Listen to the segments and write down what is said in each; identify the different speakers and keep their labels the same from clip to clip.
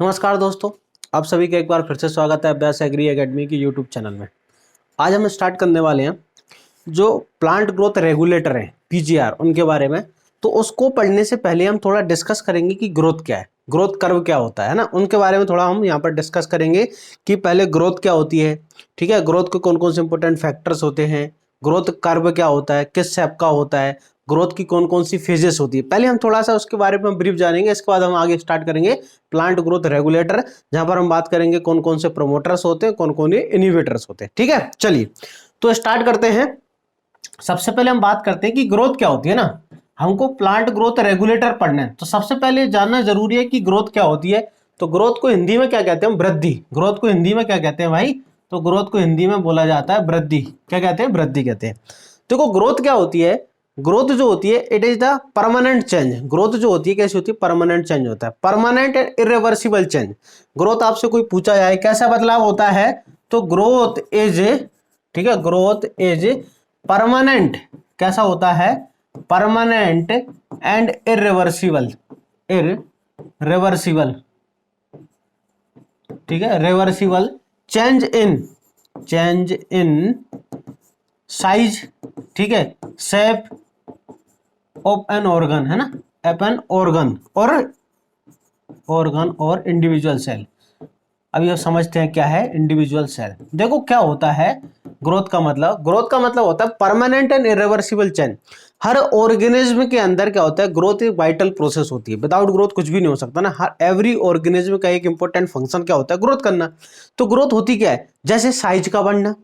Speaker 1: नमस्कार दोस्तों, आप सभी का एक बार फिर से स्वागत है अभ्यास एग्री एकेडमी की यूट्यूब चैनल में। आज हम स्टार्ट करने वाले हैं जो प्लांट ग्रोथ रेगुलेटर हैं पीजीआर उनके बारे में। तो उसको पढ़ने से पहले हम थोड़ा डिस्कस करेंगे कि ग्रोथ क्या है, ग्रोथ कर्व क्या होता है ना, उनके बारे में थोड़ा हम यहाँ पर डिस्कस करेंगे कि पहले ग्रोथ क्या होती है, ठीक है, ग्रोथ के कौन कौन से इंपॉर्टेंट फैक्टर्स होते हैं, ग्रोथ कर्व क्या होता है, किस शेप का होता है, ग्रोथ की कौन कौन सी फेजेस होती है। पहले हम थोड़ा सा उसके बारे में ब्रीफ जानेंगे, इसके बाद हम आगे स्टार्ट करेंगे प्लांट ग्रोथ रेगुलेटर, जहां पर हम बात करेंगे कौन कौन से प्रोमोटर्स होते हैं, कौन कौन इनिवेटर्स होते हैं। ठीक है, चलिए तो स्टार्ट करते हैं। सबसे पहले हम बात करते हैं कि ग्रोथ क्या होती है ना, हमको प्लांट ग्रोथ रेगुलेटर पढ़ना है तो सबसे पहले जानना जरूरी है कि ग्रोथ क्या होती है। तो ग्रोथ को हिंदी में क्या कहते हैं, वृद्धि। ग्रोथ को हिंदी में क्या कहते हैं भाई, तो ग्रोथ को हिंदी में बोला जाता है वृद्धि। क्या कहते हैं, वृद्धि कहते हैं। देखो ग्रोथ क्या होती है, ग्रोथ जो होती है it is the permanent change. Growth जो होती है कैसी होती है, परमानेंट चेंज होता है, permanent and irreversible change. Growth आपसे कोई पूछा जाए कैसा बदलाव होता है, तो ग्रोथ इज, ठीक है, ग्रोथ इज परमानेंट। कैसा होता है, परमानेंट एंड इरिवर्सिबल, इरिवर्सिबल, ठीक है, रिवर्सिबल चेंज इन साइज, ठीक है, शेप ऑफ एन ऑर्गन, है ना, एप एन ऑर्गन और इंडिविजुअल सेल। अब ये समझते हैं क्या है इंडिविजुअल सेल। देखो क्या होता है ग्रोथ का मतलब होता है permanent and irreversible change. Her organism के अंदर क्या होता है, ग्रोथ एक वाइटल प्रोसेस होती है, विदाउट ग्रोथ कुछ भी नहीं हो सकता ना। हर एवरी ऑर्गेनिज्म का एक इंपॉर्टेंट फंक्शन क्या होता है, ग्रोथ करना। तो ग्रोथ होती क्या है, जैसे साइज का बढ़ना,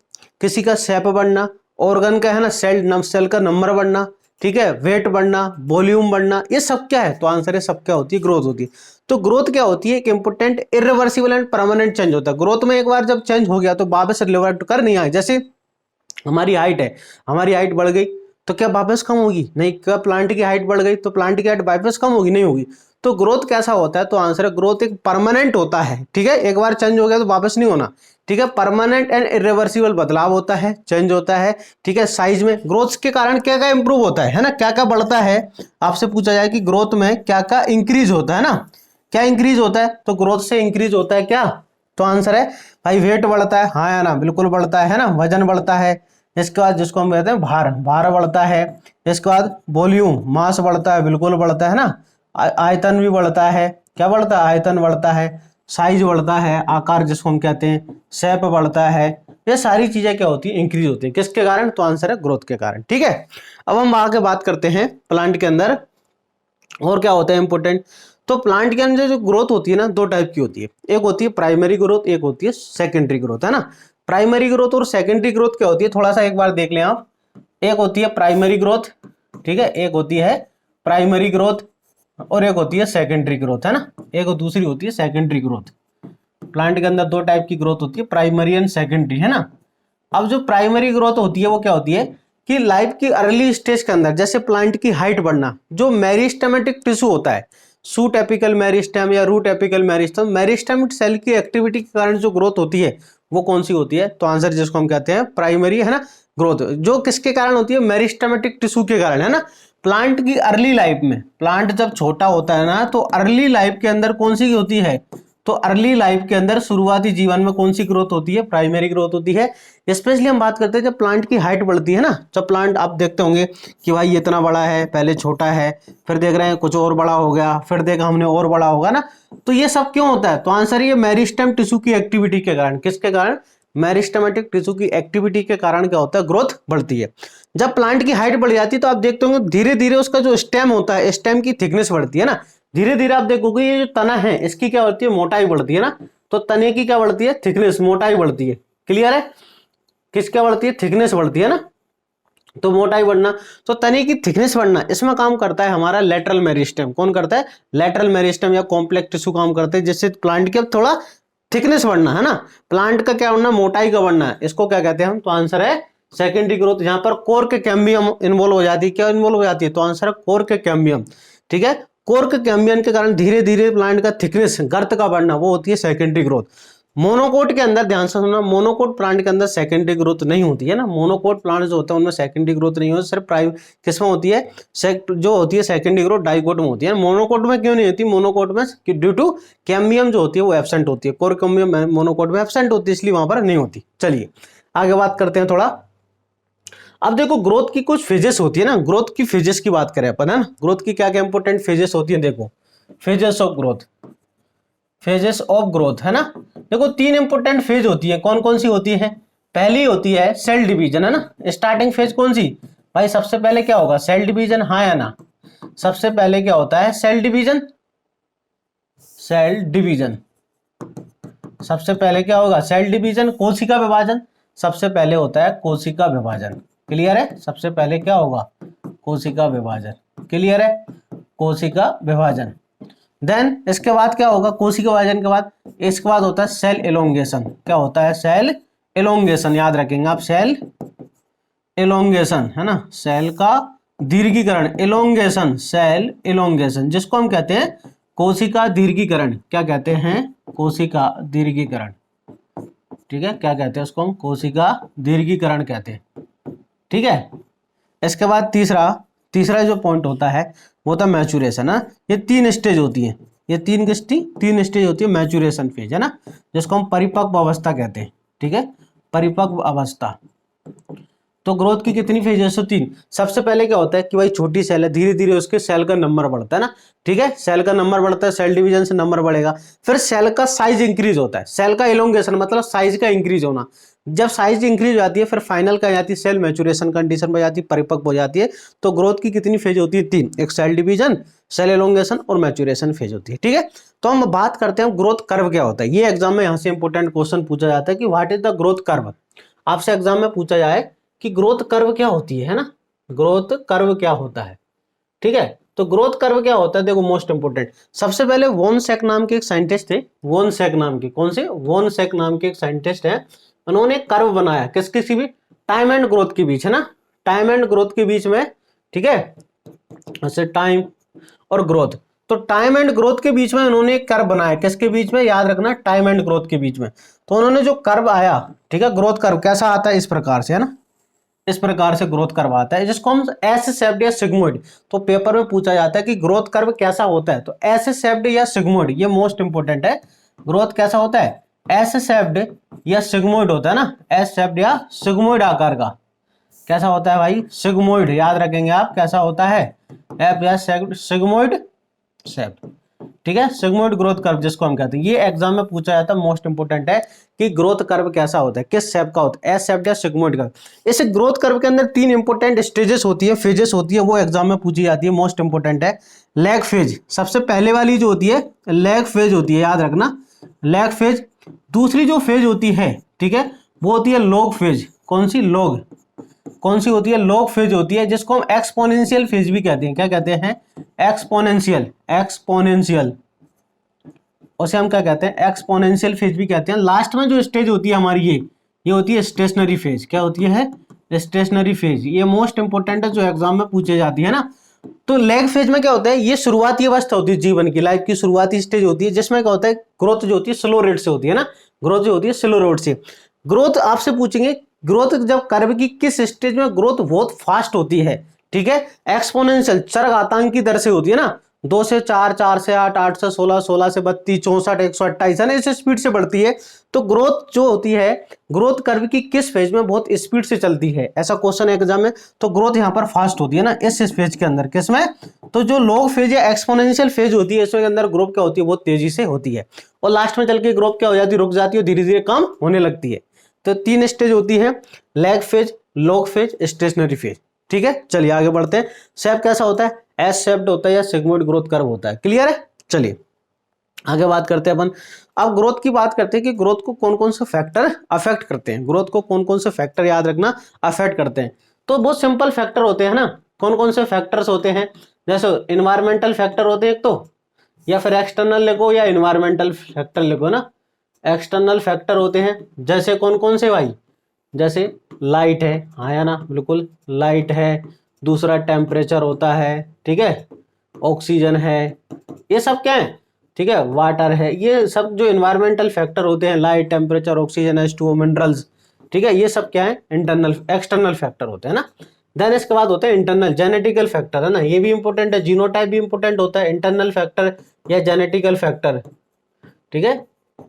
Speaker 1: किसी का शेप बढ़ना, ऑर्गन का है ना सेल का नंबर बढ़ना, ठीक है, वेट बढ़ना, वॉल्यूम बढ़ना, ये सब क्या है, तो आंसर है सब क्या होती है, ग्रोथ होती है। तो ग्रोथ क्या होती है, एक important irreversible and permanent change होता है। ग्रोथ में एक बार जब चेंज हो गया तो वापस रिवर्ट कर नहीं आए। जैसे हमारी हाइट है, हमारी हाइट बढ़ गई तो क्या वापस कम होगी, नहीं। क्या प्लांट की हाइट बढ़ गई तो प्लांट की हाइट वापस कम होगी, नहीं होगी। तो ग्रोथ कैसा होता है, तो आंसर है ग्रोथ एक परमानेंट होता है, ठीक है, एक बार चेंज हो गया तो वापस नहीं होना, ठीक है, परमानेंट एंड इरिवर्सिबल बदलाव होता है, चेंज होता है, ठीक है। साइज में ग्रोथ के कारण क्या क्या इंप्रूव होता है ना, क्या क्या बढ़ता है। आपसे पूछा जाए कि ग्रोथ में क्या क्या इंक्रीज होता है ना, क्या इंक्रीज होता है, तो ग्रोथ से इंक्रीज होता है क्या, तो आंसर है भाई वेट बढ़ता है, हाँ या ना, बिल्कुल बढ़ता है ना, वजन बढ़ता है। इसके बाद जिसको हम कहते हैं भार बढ़ता है। इसके बाद वॉल्यूम मास बढ़ता है, बिल्कुल बढ़ता है ना। आयतन भी बढ़ता है, क्या बढ़ता है, आयतन बढ़ता है। साइज बढ़ता है, आकार जिसको हम कहते हैं, शेप बढ़ता है। ये सारी चीजें क्या होती है, इंक्रीज होती है, किसके कारण, तो आंसर है ग्रोथ के कारण, ठीक है। अब हम आगे बात करते हैं प्लांट के अंदर और क्या होता है इंपोर्टेंट। तो प्लांट के अंदर जो ग्रोथ होती है ना, दो टाइप की होती है, एक होती है प्राइमरी ग्रोथ, एक होती है सेकेंडरी ग्रोथ, है ना। प्राइमरी ग्रोथ और सेकेंडरी ग्रोथ क्या होती है, थोड़ा सा एक बार देख लें आप। एक होती है प्राइमरी ग्रोथ, ठीक है, एक होती है प्राइमरी ग्रोथ और एक होती है सेकेंडरी ग्रोथ, है ना, एक और दूसरी होती है सेकेंडरी ग्रोथ। प्लांट के अंदर दो टाइप की ग्रोथ होती है, प्राइमरी एंड सेकेंडरी, है ना। अब जो प्राइमरी ग्रोथ होती है वो क्या होती है कि लाइफ की अर्ली स्टेज के अंदर, जैसे प्लांट की हाइट बढ़ना, जो मेरिस्टेमेटिक टिश्यू होता है, सूट एपिकल मेरिस्टेम या root apical meristem, meristem cell की एक्टिविटी के कारण जो ग्रोथ होती है वो कौन सी होती है, तो आंसर जिसको हम कहते हैं प्राइमरी, है ना, ग्रोथ। जो किसके कारण होती है, मेरिस्टेमेटिक टिश्यू के कारण, है ना। प्लांट की अर्ली लाइफ में, प्लांट जब छोटा होता है ना, तो अर्ली लाइफ के अंदर कौन सी होती है, तो अर्ली लाइफ के अंदर शुरुआती जीवन में कौन सी ग्रोथ होती है, प्राइमरी ग्रोथ होती है। स्पेशली हम बात करते हैं जब प्लांट की हाइट बढ़ती है ना, जब प्लांट आप देखते होंगे कि भाई ये इतना बड़ा है, पहले छोटा है, फिर देख रहे हैं कुछ और बड़ा हो गया, फिर देखा हमने और बड़ा होगा ना। तो ये सब क्यों होता है, तो आंसर ये मेरिस्टेम टिश्यू की एक्टिविटी के कारण, किसके कारण, मेरिस्टेमेटिक टिश्यू की एक्टिविटी के कारण क्या होता है, ग्रोथ बढ़ती है। जब प्लांट की हाइट बढ़ जाती है तो आप देखते होंगे धीरे धीरे उसका जो स्टेम होता है, स्टेम की थिकनेस बढ़ती है ना। धीरे धीरे आप देखोगे ये जो तना है इसकी क्या बढ़ती है, मोटाई बढ़ती है ना। तो तने की क्या बढ़ती है, थिकनेस, मोटाई बढ़ती है। क्लियर है, किस क्या बढ़ती है, थिकनेस बढ़ती है ना, तो मोटाई बढ़ना। तो तने की थिकनेस बढ़ना, इसमें काम करता है हमारा लेटरल मेरिस्टेम। कौन करता है, लेटरल मेरिस्टेम या कॉम्प्लेक्स टिश्यू काम करते हैं, जिससे प्लांट की अब थोड़ा थिकनेस बढ़ना, है ना, प्लांट का क्या बढ़ना, मोटाई का बढ़ना है, इसको क्या कहते हैं हम, तो आंसर है सेकेंडरी ग्रोथ। यहां पर कोर के कैम्बियम इन्वॉल्व हो जाती है, क्या इन्वॉल्व हो जाती है, तो आंसर है कोर के कैम्बियम, ठीक है। कोर के कैम्बियम के कारण धीरे धीरे प्लांट का थिकनेस, गर्त का बढ़ना, वो होती है सेकेंडरी ग्रोथ। मोनोकोट के अंदर ध्यान से सुनना, मोनोकोट प्लांट के अंदर सेकेंडरी ग्रोथ नहीं होती है ना। मोनोकोट प्लांट जो होता है उनमें सेकेंडरी ग्रोथ नहीं होती, सिर्फ प्राइम किसमें होती है, जो होती है सेकेंडरी ग्रोथ डाइकोट में होती है। मोनोकोट में क्यों नहीं होती, मोनोकोट में ड्यू टू कैम्बियम जो होती है वो एब्सेंट होती है, कोर कैम्बियम मोनोकोट में एब्सेंट होती है, इसलिए वहां पर नहीं होती। चलिए आगे बात करते हैं थोड़ा। अब देखो ग्रोथ की कुछ फेजेस होती है ना, ग्रोथ की फेजेस की बात करें अपन, है ना। ग्रोथ की क्या क्या इंपॉर्टेंट फेजेस होती है, देखो phases of growth, phases of growth, है ना। देखो 3 इंपॉर्टेंट फेज होती है, कौन कौन सी होती है। पहली होती है सेल डिवीजन, है ना। स्टार्टिंग फेज कौन सी भाई, सबसे पहले क्या होगा, सेल डिवीजन, हाँ या ना। सबसे पहले क्या होता है, सेल डिवीजन, सेल डिवीजन। सबसे पहले क्या होगा, सेल डिवीजन। कोशिका विभाजन, सबसे पहले होता है कोशिका विभाजन। क्लियर है, सबसे पहले क्या होगा, कोशिका विभाजन। क्लियर है, कोशिका विभाजन। देन इसके बाद क्या होगा, कोशिका विभाजन के बाद, इसके बाद होता है सेल एलोंगेशन। क्या होता है, सेल एलोंगेशन, याद रखेंगे आप, सेल एलोंगेशन, है ना। सेल का दीर्घीकरण, एलोंगेशन, सेल एलोंगेशन, जिसको हम कहते हैं कोशिका दीर्घीकरण। क्या कहते हैं, कोशिका दीर्घीकरण। ठीक है, क्या कहते हैं उसको हम, कोशिका दीर्घीकरण कहते हैं। ठीक है, इसके बाद तीसरा जो पॉइंट होता है वो होता है मैचुरेशन, है। ये 3 स्टेज होती है, ये 3 स्टेज होती है, मैचुरेशन फेज, है ना, जिसको हम परिपक्व अवस्था कहते हैं। ठीक है, परिपक्व अवस्था। तो ग्रोथ की कितनी फेजेस होती है, सबसे पहले क्या होता है कि भाई छोटी सेल है, धीरे धीरे उसके सेल का नंबर बढ़ता है ना। ठीक है, सेल का नंबर बढ़ता है, सेल डिवीजन से नंबर बढ़ेगा, फिर सेल का साइज इंक्रीज होता है, सेल का एलोंगेशन मतलब साइज का इंक्रीज होना। जब साइज इंक्रीज हो जाती है फिर फाइनल का जाती है सेल मैचुरेशन कंडीशन में जाती है, परिपक्व हो जाती है। तो ग्रोथ की कितनी फेज होती है, 3, एक सेल डिवीजन, सेल एलोंगेशन और मैचुरेशन फेज होती है। ठीक है, तो हम बात करते हैं ग्रोथ कर्व क्या होता है। ये एग्जाम में यहाँ से इंपॉर्टेंट क्वेश्चन पूछा जाता है कि what is the growth curve. आपसे एग्जाम में पूछा जाए कि ग्रोथ कर्व क्या होती है ना, ग्रोथ कर्व क्या होता है। ठीक है, तो ग्रोथ कर्व क्या होता है, देखो मोस्ट इंपोर्टेंट, सबसे पहले वॉन सेक नाम के एक साइंटिस्ट थे, वॉन सेक नाम के, कौन से, वॉन सेक नाम के एक साइंटिस्ट है। उन्होंने कर्व बनाया किसी भी टाइम एंड ग्रोथ के बीच, है ना, टाइम एंड ग्रोथ के बीच में। ठीक है, ऐसे टाइम और ग्रोथ, तो टाइम एंड ग्रोथ के बीच में उन्होंने एक कर्व बनाया, किसके बीच में, याद रखना, टाइम एंड ग्रोथ के बीच में। तो उन्होंने जो कर्व आया, ठीक है, ग्रोथ कर्व कैसा आता है, इस प्रकार से, है ना, इस प्रकार से ग्रोथ कर्व आता है, जिसको हम एस शेप्ड या सिग्मोइड। तो पेपर में पूछा जाता है कि ग्रोथ कर्व कैसा होता है, तो एस शेप्ड या सिग्मोइड, ये मोस्ट इंपोर्टेंट है। ग्रोथ कैसा होता है, एस शेप्ड या सिग्मोइड होता है ना, एस शेप्ड या सिग्मोइड आकार का। कैसा होता है भाई, सिग्मोइड, याद रखेंगे आप, कैसा होता है, एफ या सिग्मोइड शेप। ठीक है, सिग्मोइड ग्रोथ कर्व जिसको हम कहते हैं, ये एग्जाम में पूछा जाता है, मोस्ट इंपोर्टेंट है कि ग्रोथ कर्व कैसा होता है, किस शेप का होता है, एस शेप या सिग्मोइड कर्व। इस ग्रोथ कर्व के अंदर 3 इंपोर्टेंट स्टेजेस होती है, फेजेस होती है, वो एग्जाम में पूछी जाती है, मोस्ट इंपोर्टेंट है। लैग फेज, सबसे पहले वाली जो होती है लैग फेज होती है, याद रखना, लैग फेज। दूसरी जो फेज होती है, ठीक है, वो होती है लॉग फेज। कौन सी, लॉग, कौन सी होती है, लॉग फेज होती है, जिसको हम एक्सपोनेंशियल फेज भी कहते हैं। क्या कहते हैं, एक्सपोनेंशियल, एक्सपोनेंशियल, उसे हम क्या कहते हैं, एक्सपोनेंशियल फेज भी कहते हैं। लास्ट में जो स्टेज होती है हमारी, ये होती है स्टेशनरी फेज। क्या होती है, स्टेशनरी फेज, ये मोस्ट इंपोर्टेंट है, जो एग्जाम में पूछे जाती है ना। तो लैग फेज में क्या होता है, ये शुरुआती अवस्था होती है जीवन की, लाइफ की शुरुआती स्टेज होती है, जिसमें क्या होता है, ग्रोथ जो होती है स्लो रेट से होती है ना, ग्रोथ जो होती है स्लो रेट से। ग्रोथ आपसे पूछेंगे, ग्रोथ जब कर्व की किस स्टेज में ग्रोथ बहुत फास्ट होती है, ठीक है, एक्सपोनेंशियल, चरघातांक की दर से होती है ना, 2 से 4, 4 से 8, 8 से 16, 16 से 32, 64, 128, है ना, इस स्पीड से बढ़ती है। तो ग्रोथ जो होती है, ग्रोथ कर्व की किस फेज में बहुत स्पीड से चलती है, ऐसा क्वेश्चन है एग्जाम में। तो ग्रोथ यहाँ पर फास्ट होती है ना, इस फेज के अंदर, किसमें, तो जो लॉग फेज या एक्सपोनेंशियल फेज होती है, इसके अंदर ग्रोथ क्या होती है, बहुत तेजी से होती है, और लास्ट में चल के ग्रोथ क्या हो जाती है, रुक जाती है, धीरे धीरे कम होने लगती है। तो 3 स्टेज होती है, lag phase, log phase, stationary phase. ठीक है, चलिए आगे बढ़ते हैं। शेप कैसा होता है, एस शेप्ड होता है या सिग्मोइड ग्रोथ कर्व होता है। क्लियर है, चलिए आगे बात करते हैं अपन। अब ग्रोथ की बात करते हैं कि ग्रोथ को कौन कौन से फैक्टर अफेक्ट करते हैं, ग्रोथ को कौन कौन से फैक्टर, याद रखना, अफेक्ट करते हैं। तो बहुत सिंपल फैक्टर होते हैं ना, कौन कौन से फैक्टर्स होते हैं, जैसे इन्वायरमेंटल फैक्टर होते हैं एक तो, या फिर एक्सटर्नल लिखो या इन्वायरमेंटल फैक्टर लिखो ना। एक्सटर्नल फैक्टर होते हैं जैसे कौन कौन से भाई, जैसे लाइट है, हाँ या ना, बिल्कुल लाइट है, दूसरा टेम्परेचर होता है, ठीक है, ऑक्सीजन है, ये सब क्या है, ठीक है, वाटर है, ये सब जो इन्वायरमेंटल फैक्टर होते हैं, light, temperature, oxygen, H2O, minerals, ठीक है, ये सब क्या है, इंटरनल एक्सटर्नल फैक्टर होते हैं ना। देन इसके बाद होते हैं इंटरनल जेनेटिकल फैक्टर, है ना, ये भी इंपॉर्टेंट है, जीनोटाइप भी इंपॉर्टेंट होता है, इंटरनल फैक्टर या जेनेटिकल फैक्टर, ठीक है,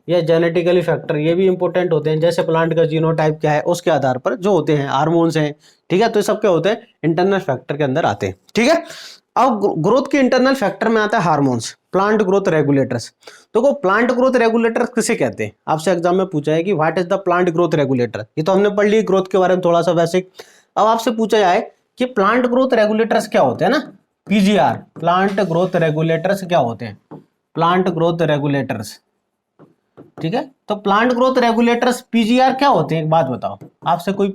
Speaker 1: या जेनेटिकली फैक्टर ये भी इंपॉर्टेंट होते हैं। जैसे प्लांट का जीनोटाइप क्या है उसके आधार पर जो होते हैं हार्मोन्स हैं, ठीक है, तो ये सब क्या होते हैं, इंटरनल फैक्टर के अंदर आते हैं, ठीक है। अब ग्रोथ के इंटरनल फैक्टर में आता है हार्मोन्स, प्लांट ग्रोथ रेगुलेटर्स। तो प्लांट ग्रोथ रेगुलेटर्स किसे कहते हैं, आपसे एग्जाम में पूछा है कि what is the plant growth regulator. ये तो हमने पढ़ ली ग्रोथ के बारे में थोड़ा सा बेसिक। अब आपसे पूछा जाए कि प्लांट ग्रोथ रेगुलेटर्स क्या होते हैं ना, पीजीआर, प्लांट ग्रोथ रेगुलेटर्स क्या होते हैं, प्लांट ग्रोथ रेगुलेटर्स, ठीक है। तो प्लांट ग्रोथ रेगुलेटर्स पीजीआर क्या होते हैं, एक बात बताओ, आपसे कोई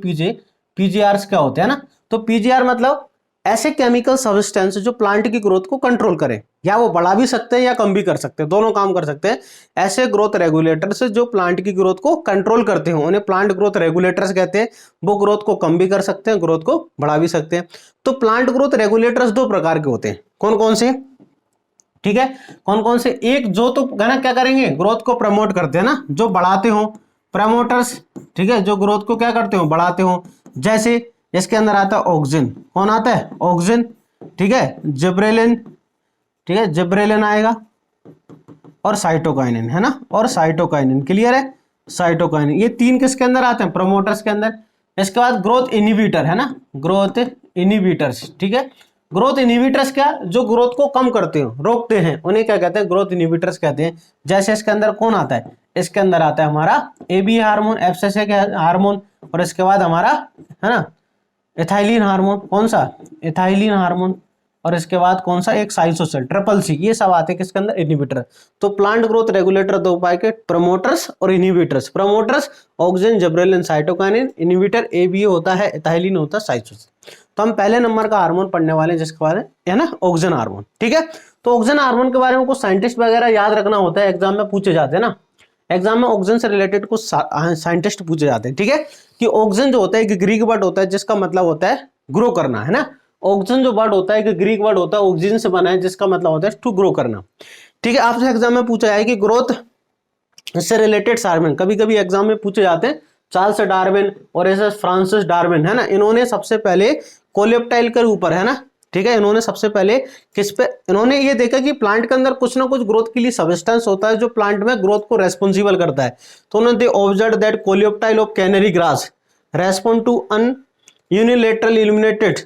Speaker 1: पीजीआर क्या होते हैं ना। तो पीजीआर मतलब ऐसे केमिकल सब्सटेंस जो प्लांट की ग्रोथ को कंट्रोल करें, या वो बढ़ा भी सकते हैं या कम भी कर सकते हैं, दोनों काम कर सकते हैं। ऐसे ग्रोथ रेगुलेटर्स जो प्लांट की ग्रोथ को कंट्रोल करते हैं उन्हें प्लांट ग्रोथ रेगुलेटर्स कहते हैं। वो ग्रोथ को कम भी कर सकते हैं, ग्रोथ को बढ़ा भी सकते हैं। तो प्लांट ग्रोथ रेगुलेटर्स दो प्रकार के होते हैं, कौन कौन से, ठीक है, कौन कौन से, एक जो तो ना क्या करेंगे, ग्रोथ को प्रमोट करते हैं ना, जो बढ़ाते हो, प्रमोटर्स, ठीक है, जो ग्रोथ को क्या करते हो, बढ़ाते हो। जैसे इसके अंदर आता है ऑक्सिन, कौन आता है, ऑक्सिन, ठीक है, जिब्रेलिन, ठीक है, जिब्रेलिन आएगा, और साइटोकाइनिन, है ना, और साइटोकाइनिन, क्लियर है, साइटोकाइनिन, ये तीन किसके अंदर आते हैं, प्रमोटर्स के अंदर। इसके बाद ग्रोथ इनहिबिटर, है ना, ग्रोथ इनहिबिटर्स, ठीक है, ग्रोथ इनहिबिटर्स क्या, जो ग्रोथ को कम करते हो, रोकते हैं, उन्हें क्या कहते हैं, ग्रोथ इनहिबिटर्स कहते हैं। जैसे इसके अंदर कौन आता है, इसके अंदर आता है हमारा एबी हार्मोन, एफएसए के हार्मोन, और इसके बाद हमारा, है ना, एथाइलिन हार्मोन, कौन सा, एथाइलिन हार्मोन, और इसके बाद कौन सा, एक साइसोसेल, ट्रिपल सी, ये सब आते हैं किसके अंदर, इनहिबिटर। तो प्लांट ग्रोथ रेगुलेटर दो उपाय के, प्रमोटर्स और inhibitors. Promoters auxin, gibberellin, cytokinin, inhibitor ABA होता है, एथाइलिन होता है, साइसोसेल। तो हम पहले नंबर का हार्मोन पढ़ने वाले हैं जिसके बारे में, है ना, ऑक्सिन हार्मोन, ठीक है। तो ऑक्सिन हार्मोन के बारे में कुछ साइंटिस्ट वगैरह याद रखना होता है, एग्जाम में पूछे जाते हैं ना, एग्जाम में ऑक्सिजन से रिलेटेड कुछ साइंटिस्ट पूछे जाते हैं, ठीक है, कि ऑक्सिजन जो होता है एक ग्रीक वर्ड होता है जिसका मतलब होता है ग्रो करना, है ना। ऑक्सिजन जो वर्ड होता है एक ग्रीक वर्ड होता है, ऑक्सीजन से बना है, जिसका मतलब होता है टू ग्रो करना, ठीक है। आपसे एग्जाम में पूछा है कि ग्रोथ से रिलेटेड सार्वजन, कभी कभी एग्जाम में पूछे जाते हैं, चार्ल्स डार्विन और ऐसे फ्रांसिस डार्विन, है ना, इन्होंने सबसे पहले कोलेप्टाइल के ऊपर, है ना, ठीक है, इन्होंने सबसे पहले किस पे, इन्होंने ये देखा कि प्लांट के अंदर कुछ ना कुछ ग्रोथ के लिए सब्सटेंस होता है जो प्लांट में ग्रोथ को रेस्पॉन्सिबल करता है। तो उन्होंने observe that coleoptile of canary grass respond to an unilateral illuminated,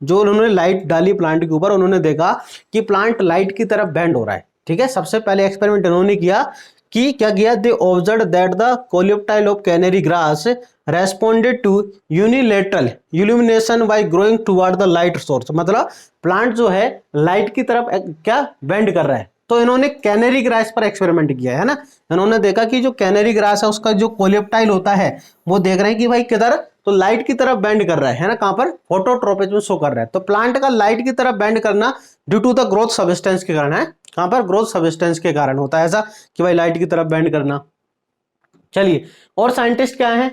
Speaker 1: जो उन्होंने लाइट डाली प्लांट के ऊपर, उन्होंने देखा कि प्लांट लाइट की तरफ बेंड हो रहा है, ठीक है। सबसे पहले एक्सपेरिमेंट इन्होंने किया कि क्या किया, they observe that the coleoptile of canary grass responded to unilateral illumination by growing toward the light source, मतलब प्लांट जो है लाइट की तरफ क्या बेंड कर रहा है। तो इन्होंने कैनरी ग्रास पर एक्सपेरिमेंट किया है ना, इन्होंने देखा कि जो कैनरी ग्रास है उसका जो कोलेप्टाइल होता है वो देख रहे हैं कि भाई किधर, तो लाइट की तरफ बेंड कर रहा है ना, कहां पर, फोटोट्रोपिज्म शो कर रहा है। तो प्लांट का लाइट की तरफ बेंड करना due to the growth substance के कारण है, कहां पर, ग्रोथ सब्सटेंस के कारण होता है ऐसा कि भाई लाइट की तरफ बेंड करना। चलिए, और साइंटिस्ट क्या है,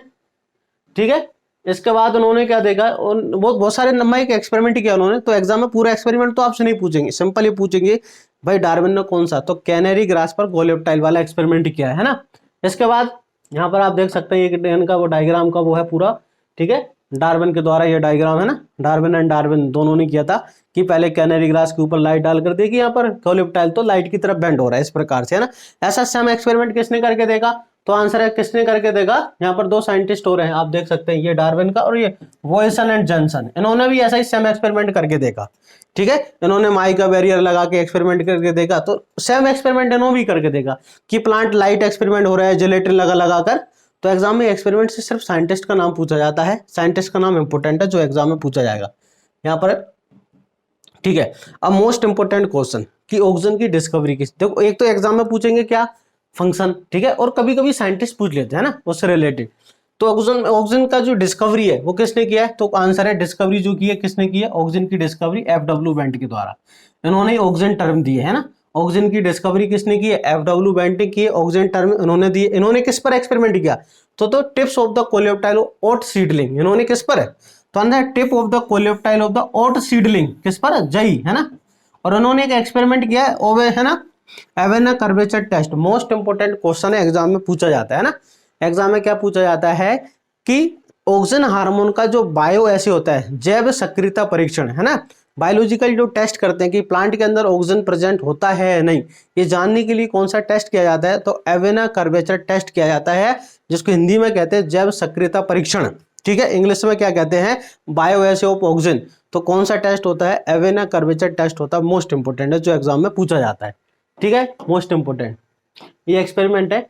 Speaker 1: ठीक है, इसके बाद उन्होंने क्या देखा, बहुत सारे नंबर एक एक्सपेरिमेंट किया उन्होंने। तो एग्जाम में पूरा एक्सपेरिमेंट तो आपसे नहीं पूछेंगे, सिंपल ही पूछेंगे भाई डार्विन ने कौन सा, तो कैनरी ग्रास पर कोलेप्टाइल वाला एक्सपेरिमेंट किया है ना। इसके बाद यहाँ पर आप देख सकते हैं इनका वो डायग्राम का वो है पूरा, ठीक है, डार्विन के द्वारा ये डायग्राम है ना, डार्विन एंड डार्विन दोनों ने किया था कि पहले कैनरी ग्रास के ऊपर लाइट डालकर देखिए यहाँ पर कोलेप्टाइल तो लाइट की तरफ बेंड हो रहा है इस प्रकार से, है ना। ऐसा सेम एक्सपेरिमेंट किसने करके देखा, तो आंसर है किसने करके देखा, यहाँ पर दो साइंटिस्ट हो रहे हैं, आप देख सकते हैं, ये डार्विन का और ये वॉयसन एंड जॉनसन, इन्होंने भी ऐसा ही सेम एक्सपेरिमेंट करके देखा, ठीक है। इन्होंने माई का बैरियर लगा के एक्सपेरिमेंट करके देखा, तो सेम एक्सपेरिमेंट इन्होंने भी करके देखा कि प्लांट लाइट एक्सपेरिमेंट हो रहा है जिलेटिन लगा लगाकर। तो एग्जाम में एक्सपेरिमेंट से सिर्फ साइंटिस्ट का नाम पूछा जाता है, साइंटिस्ट का नाम इंपोर्टेंट है जो एग्जाम में पूछा जाएगा यहाँ पर, ठीक है। अब मोस्ट इंपोर्टेंट क्वेश्चन कि ऑक्सीजन की डिस्कवरी किस, देखो एक तो एग्जाम में पूछेंगे क्या, फंक्शन, ठीक है, और कभी कभी साइंटिस्ट पूछ लेते हैं ना उससे रिलेटेड। तो ऑक्सीजन का जो डिस्कवरी है वो किसने किया है, तो आंसर है डिस्कवरी जो की है किसने की है, ऑक्सीजन की डिस्कवरी एफडब्ल्यू बेंट के द्वारा, इन्होंने ऑक्सीजन टर्म दी है ना। ऑक्सीजन की डिस्कवरी किसने की है, एफडब्ल्यू बेंट ने की है, ऑक्सीजन टर्म इन्होंने दी। इन्होंने किस पर एक्सपेरिमेंट किया, तो tips of the coleoptile oat seedling, इन्होंने किस पर है, तो अंदर tip of the coleoptile of the oat seedling किस पर, जई, है ना। और उन्होंने एक एक्सपेरिमेंट किया है, है ना, Avena curvature test most important question है, एग्जाम में पूछा जाता है ना। एग्जाम में क्या पूछा जाता है कि ऑक्सीजन हार्मोन का जो बायो ऐसे होता है जैव सक्रियता परीक्षण है ना, बायोलॉजिकल जो टेस्ट करते हैं कि प्लांट के अंदर ऑक्सीजन प्रेजेंट होता है या नहीं, ये जानने के लिए कौन सा टेस्ट किया जाता है, तो एवेना कर्वेचर टेस्ट किया जाता है, जिसको हिंदी में कहते हैं जैव सक्रियता परीक्षण। ठीक है, इंग्लिश में क्या कहते हैं, बायोएसे ऑफ ऑक्सीजन। तो कौन सा टेस्ट होता है, एवेना कर्वेचर टेस्ट होता है, मोस्ट इंपोर्टेंट है, जो एग्जाम में पूछा जाता है। ठीक है, मोस्ट इंपोर्टेंट ये एक्सपेरिमेंट है।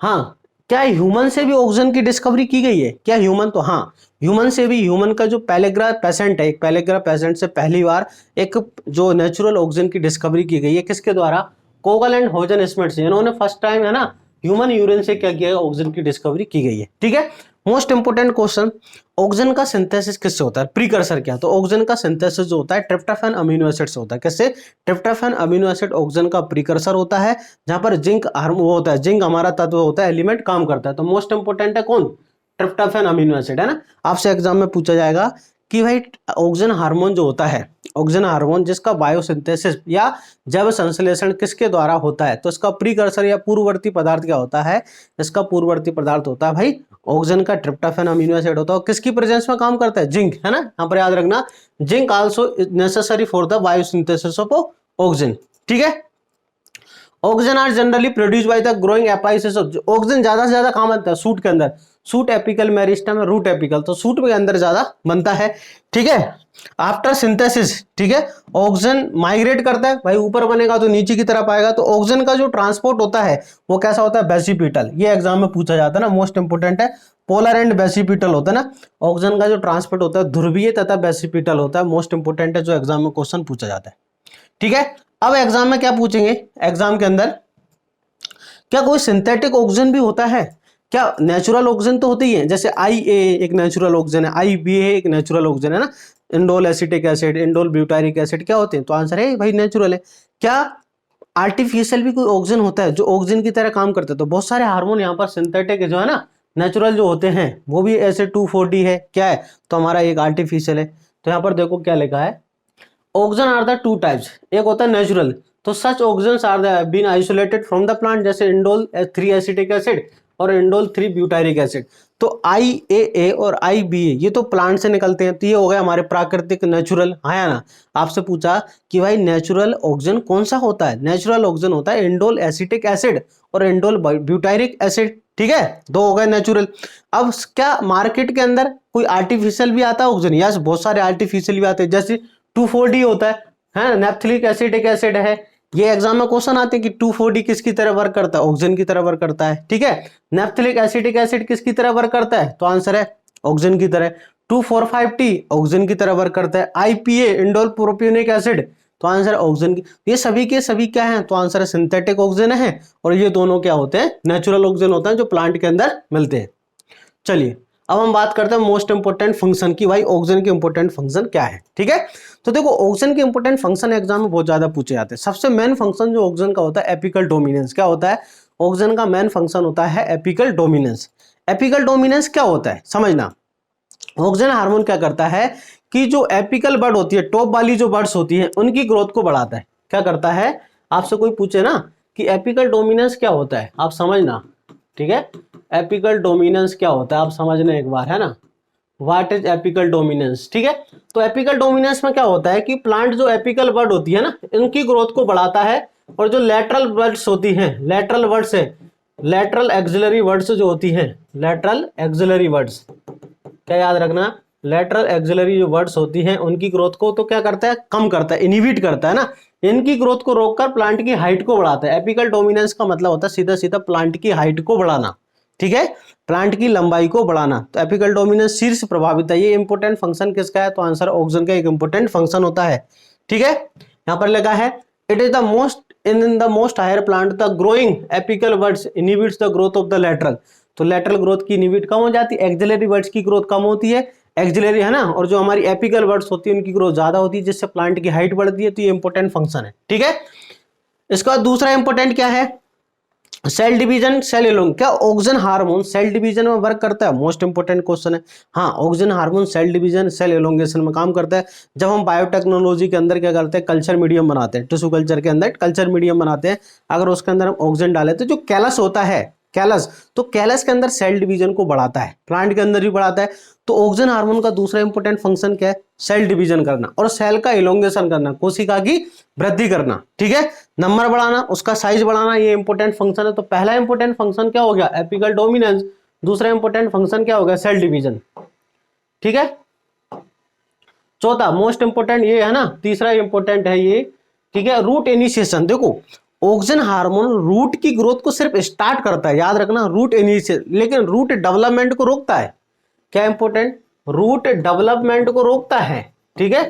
Speaker 1: हाँ, क्या ह्यूमन से भी ऑक्सीजन की डिस्कवरी की गई है क्या, ह्यूमन, तो हाँ ह्यूमन से भी, ह्यूमन का जो पैलेग्रा पेशेंट है, एक पैलेग्रा पेशेंट से पहली बार एक जो नेचुरल ऑक्सीजन की डिस्कवरी की गई है, किसके द्वारा, कोगल एंड होजन स्मिथ से, इन्होंने फर्स्ट टाइम है ना ह्यूमन यूरिन से क्या किया, ऑक्सीजन की डिस्कवरी की गई है। ठीक है, मोस्ट इंपोर्टेंट क्वेश्चन, ऑक्सीजन का सिंथेसिस किससे होता है, प्रीकर्सर क्या, तो ऑक्सीजन का सिंथेसिस जो होता है ट्रिप्टोफैन अमीनो एसिड से होता है। किससे, ट्रिप्टोफैन अमीनो एसिड ऑक्सीजन का प्रीकर्सर होता है, जहां पर जिंक वो होता है, जिंक हमारा तत्व होता है, एलिमेंट काम करता है। तो मोस्ट इंपोर्टेंट है कौन, ट्रिप्टोफैन अमीनो एसिड है ना। आपसे एग्जाम में पूछा जाएगा कि भाई ऑक्सीजन हार्मोन जो होता है, ऑक्सीजन हार्मोन जिसका बायोसिंथेसिस या जैव संश्लेषण किसके द्वारा होता है, तो इसका प्रीकर्सर या पूर्ववर्ती पदार्थ क्या होता है, इसका पूर्ववर्ती पदार्थ होता है भाई ऑक्सीजन का ट्रिप्टोफैन अमीनो एसिड होता है। किसकी प्रेजेंस में काम करता है, जिंक है ना, यहाँ पर याद रखना, zinc also necessary for the biosynthesis of oxygen. ठीक है, oxygen are generally produce by the growing apices of, oxygen ज्यादा से ज्यादा कहां बनता है, सूट के अंदर, shoot apical meristem, root apical, तो सूट के अंदर ज्यादा बनता है। ठीक है, आफ्टर सिंथेसिस, ठीक है, ऑक्सीजन माइग्रेट करता है, भाई ऊपर बनेगा तो नीचे की तरफ आएगा, तो ऑक्सीजन का जो ट्रांसपोर्ट होता है वो कैसा होता है, बेसिपिटल। ये एग्जाम में पूछा जाता है ना, मोस्ट इंपोर्टेंट है, पोलर एंड बेसिपिटल होता है ना, ऑक्सीजन का जो ट्रांसपोर्ट होता है ध्रुवीय तथा बेसिपिटल होता है, मोस्ट इंपोर्टेंट है, जो एग्जाम में क्वेश्चन पूछा जाता है। ठीक है, अब एग्जाम में क्या पूछेंगे, एग्जाम के अंदर क्या कोई सिंथेटिक ऑक्सीजन भी होता है क्या, नेचुरल ऑक्सीजन तो होती ही है, जैसे IA एक नेचुरल ऑक्सीजन है, IBA एक नेचुरल ऑक्सीजन है ना, indole acetic acid, indole butyric acid क्या होते हैं, तो आंसर है भाई नेचुरल है। क्या आर्टिफिशियल भी कोई ऑक्सीजन होता है जो ऑक्सीजन की तरह काम करता है, तो बहुत सारे हार्मोन यहाँ पर सिंथेटिक जो है ना, नेचुरल जो होते हैं वो भी ऐसे 2,4-D है, क्या है, तो हमारा एक आर्टिफिशियल है। तो यहाँ पर देखो क्या लिखा है, oxygen are the two types, एक होता है नेचुरल, तो such oxygen are been isolated from the plant, जैसे इंडोल 3 एसिटिक एसिड और इंडोल 3 ब्यूटारिक एसिड। तो IAA और IBA ये तो प्लांट से निकलते हैं, तो ये हो गया हमारे प्राकृतिक नेचुरल। हाँ ना, आपसे पूछा कि भाई नेचुरल ऑक्सीजन कौन सा होता है, नेचुरल ऑक्सीजन होता है इंडोल एसिटिक एसिड और इंडोल ब्यूटारिक एसिड। ठीक है, दो हो गए नेचुरल। अब क्या मार्केट के अंदर कोई आर्टिफिशियल भी आता है ऑक्सीजन, यस बहुत सारे आर्टिफिशियल भी आते हैं, जैसे 2,4-D होता है नेप्थलिक एसिटिक एसिड है, ये एग्जाम में क्वेश्चन आते हैं कि 2,4-D किसकी तरह वर्क करता है, ऑक्सीजन की तरह वर्क करता है। ठीक है, नेप्थलिक एसिटिक एसिड किसकी तरह वर्क करता है, तो आंसर है ऑक्सीजन की तरह। 2,4,5-T ऑक्सीजन की तरह वर्क करता है। IPA इंडोल प्रोपियोनिक एसिड, तो आंसर है ऑक्सीजन की। ये सभी के सभी क्या है, तो आंसर है सिंथेटिक ऑक्सीजन है, और ये दोनों क्या होते हैं, नेचुरल ऑक्सीजन होता है जो प्लांट के अंदर मिलते हैं। चलिए अब हम बात करते हैं मोस्ट इंपोर्टेंट फंक्शन की, भाई ऑक्सीजन के इंपोर्टेंट फंक्शन क्या है। ठीक है, तो देखो ऑक्सीजन के इंपोर्टेंट फंक्शन एग्जाम में बहुत ज्यादा पूछे जाते हैं। सबसे मेन फंक्शन जो ऑक्सीजन का होता है एपिकल डोमिनेंस, क्या होता है, ऑक्सीजन का मेन फंक्शन होता है एपिकल डोमिनेंस। एपिकल डोमिनेंस क्या होता है समझना, ऑक्सीजन हार्मोन क्या करता है कि जो एपिकल बर्ड होती है, टॉप वाली जो बर्ड्स होती है, उनकी ग्रोथ को बढ़ाता है। क्या करता है, आपसे कोई पूछे ना कि एपिकल डोमिनेंस क्या होता है, आप समझना। ठीक है, एपिकल डोमिनेंस क्या होता है आप समझना एक बार, है ना, व्हाट इज एपिकल डोमिनेंस। ठीक है, तो एपिकल डोमिनेंस में क्या होता है कि प्लांट जो एपिकल बर्ड होती है ना, इनकी ग्रोथ को बढ़ाता है, और जो लेटरल बर्ड्स होती हैं, लेटरल वर्ड्स है, लेटरल एक्सिलरी वर्ड्स जो होती हैं, लेटरल एक्सिलरी वर्ड्स, क्या याद रखना, लेटरल एक्सिलरी जो वर्ड्स होती हैं उनकी ग्रोथ को तो क्या करता है, कम करता है, इनहिबिट करता है ना, इनकी ग्रोथ को रोककर प्लांट की हाइट को बढ़ाता है। एपिकल डोमिनेंस का मतलब होता है सीधा सीधा प्लांट की हाइट को बढ़ाना। ठीक है, प्लांट की लंबाई को बढ़ाना, तो एपिकल डोमिनेंस शीर्ष प्रभावित है। ये इंपोर्टेंट फंक्शन किसका है, तो आंसर ऑक्सीजन का एक इंपोर्टेंट फंक्शन होता है। ठीक है, यहाँ पर लगा है it is the most in the most higher plant the growing apical words inhibits the growth of the lateral, तो लेटरल ग्रोथ की इनहिबिट कम हो जाती है, एक्सिलरी वर्ड्स की ग्रोथ कम होती है, एक्सिलरी है ना, और जो हमारी एपिकल वर्ड्स होती है उनकी ग्रोथ ज्यादा होती है, जिससे प्लांट की हाइट बढ़ती है। तो ये इंपोर्टेंट फंक्शन है। ठीक है, इसका दूसरा इंपोर्टेंट क्या है, सेल डिवीजन सेल एलोंग, क्या ऑक्सीजन हार्मोन सेल डिवीजन में वर्क करता है? मोस्ट इंपोर्टेंट क्वेश्चन है। हाँ, oxygen hormone cell division cell elongation में काम करता है। जब हम बायोटेक्नोलॉजी के अंदर क्या करते हैं, कल्चर मीडियम बनाते हैं, टिश्यू कल्चर के अंदर कल्चर मीडियम बनाते हैं, अगर उसके अंदर हम ऑक्सीजन डालें तो जो कैलस होता है, कैलस, तो कैलस के अंदर सेल डिवीजन को बढ़ाता है, प्लांट के अंदर भी बढ़ाता है। तो ऑक्सीजन हार्मोन का दूसरा इंपॉर्टेंट फंक्शन क्या है? सेल डिवीजन करना और सेल का इलोंगेशन करना, कोशिका की वृद्धि करना, ठीक है, नंबर बढ़ाना, उसका साइज बढ़ाना, ये इंपॉर्टेंट फंक्शन है। तो पहला इंपॉर्टेंट फंक्शन क्या हो गया? Apical dominance. दूसरा इंपॉर्टेंट फंक्शन क्या हो गया? सेल डिवीजन, ठीक है। चौथा मोस्ट इंपॉर्टेंट ये है ना, तीसरा इंपॉर्टेंट है ये, ठीक है, रूट इनिशिएशन। देखो ऑक्सीजन हार्मोन रूट की ग्रोथ को सिर्फ स्टार्ट करता है, याद रखना, रूट इनिशिएशन, लेकिन रूट डेवलपमेंट को रोकता है। क्या इंपॉर्टेंट? रूट डेवलपमेंट को रोकता है, ठीक है,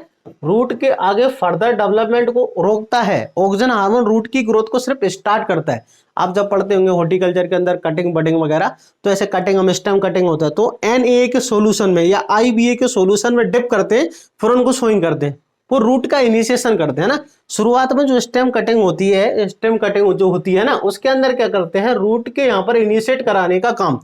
Speaker 1: रूट के आगे फर्दर डेवलपमेंट को रोकता है। ऑक्सीजन हार्मोन रूट की ग्रोथ को सिर्फ स्टार्ट करता है। आप जब पढ़ते होंगे हॉर्टिकल्चर के अंदर कटिंग बडिंग वगैरह, तो ऐसे कटिंग हम स्टेम कटिंग होता है तो NaA के सॉल्यूशन में या IBA के सॉल्यूशन में डिप करते हैं, फिर उनको सोइंग करते हैं, वो रूट का इनिशिएशन करते हैं ना। शुरुआत में जो स्टेम कटिंग होती है, स्टेम कटिंग जो होती है ना, उसके अंदर क्या करते हैं, रूट के यहाँ पर इनिशिएट कराने का काम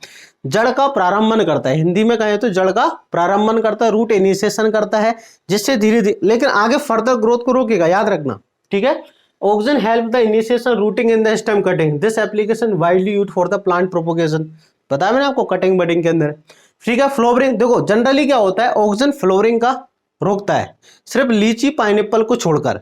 Speaker 1: जड़ का प्रारंभन करता है। हिंदी में कहें तो जड़ का प्रारंभन करता है, रूट इनिशिएशन करता है, जिससे धीरे धीरे, लेकिन आगे फर्दर ग्रोथ को रोकेगा, याद रखना, ठीक है। Oxygen help the initiation rooting in the stem cutting, this application widely used for the plant propagation. बताया मैंने आपको कटिंग बडिंग के अंदर, ठीक है। फ्लोवरिंग, देखो जनरली क्या होता है, ऑक्सीजन फ्लोवरिंग का रोकता है, सिर्फ लीची पाइनएप्पल को छोड़कर।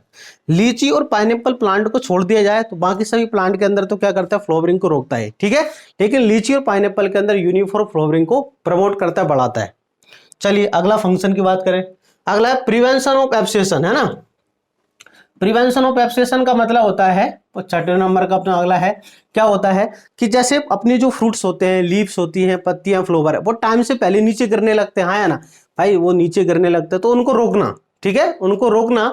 Speaker 1: लीची और पाइनएप्पल प्लांट को छोड़ दिया जाए तो बाकी सभी प्लांट के अंदर तो क्या करता है, फ्लोवरिंग को रोकता है, ठीक है। लेकिन लीची और पाइनएप्पल के अंदर यूनिफॉर्म फ्लोवरिंग को प्रमोट करता है, बढ़ाता है। चलिए अगला फंक्शन की बात करें, अगला है प्रिवेंशन ऑफ एब्सेशन, है ना। प्रिवेंशन ऑफ एब्सेशन का मतलब होता है, तो छठे नंबर का अपना अगला है, क्या होता है कि जैसे अपनी जो फ्रूट्स होते हैं, लीव्स होती हैं, पत्तियां, फ्लोवर है, वो टाइम से पहले नीचे गिरने लगते हैं, हाँ या ना भाई, वो नीचे गिरने लगते हैं, तो उनको रोकना, ठीक है, उनको रोकना।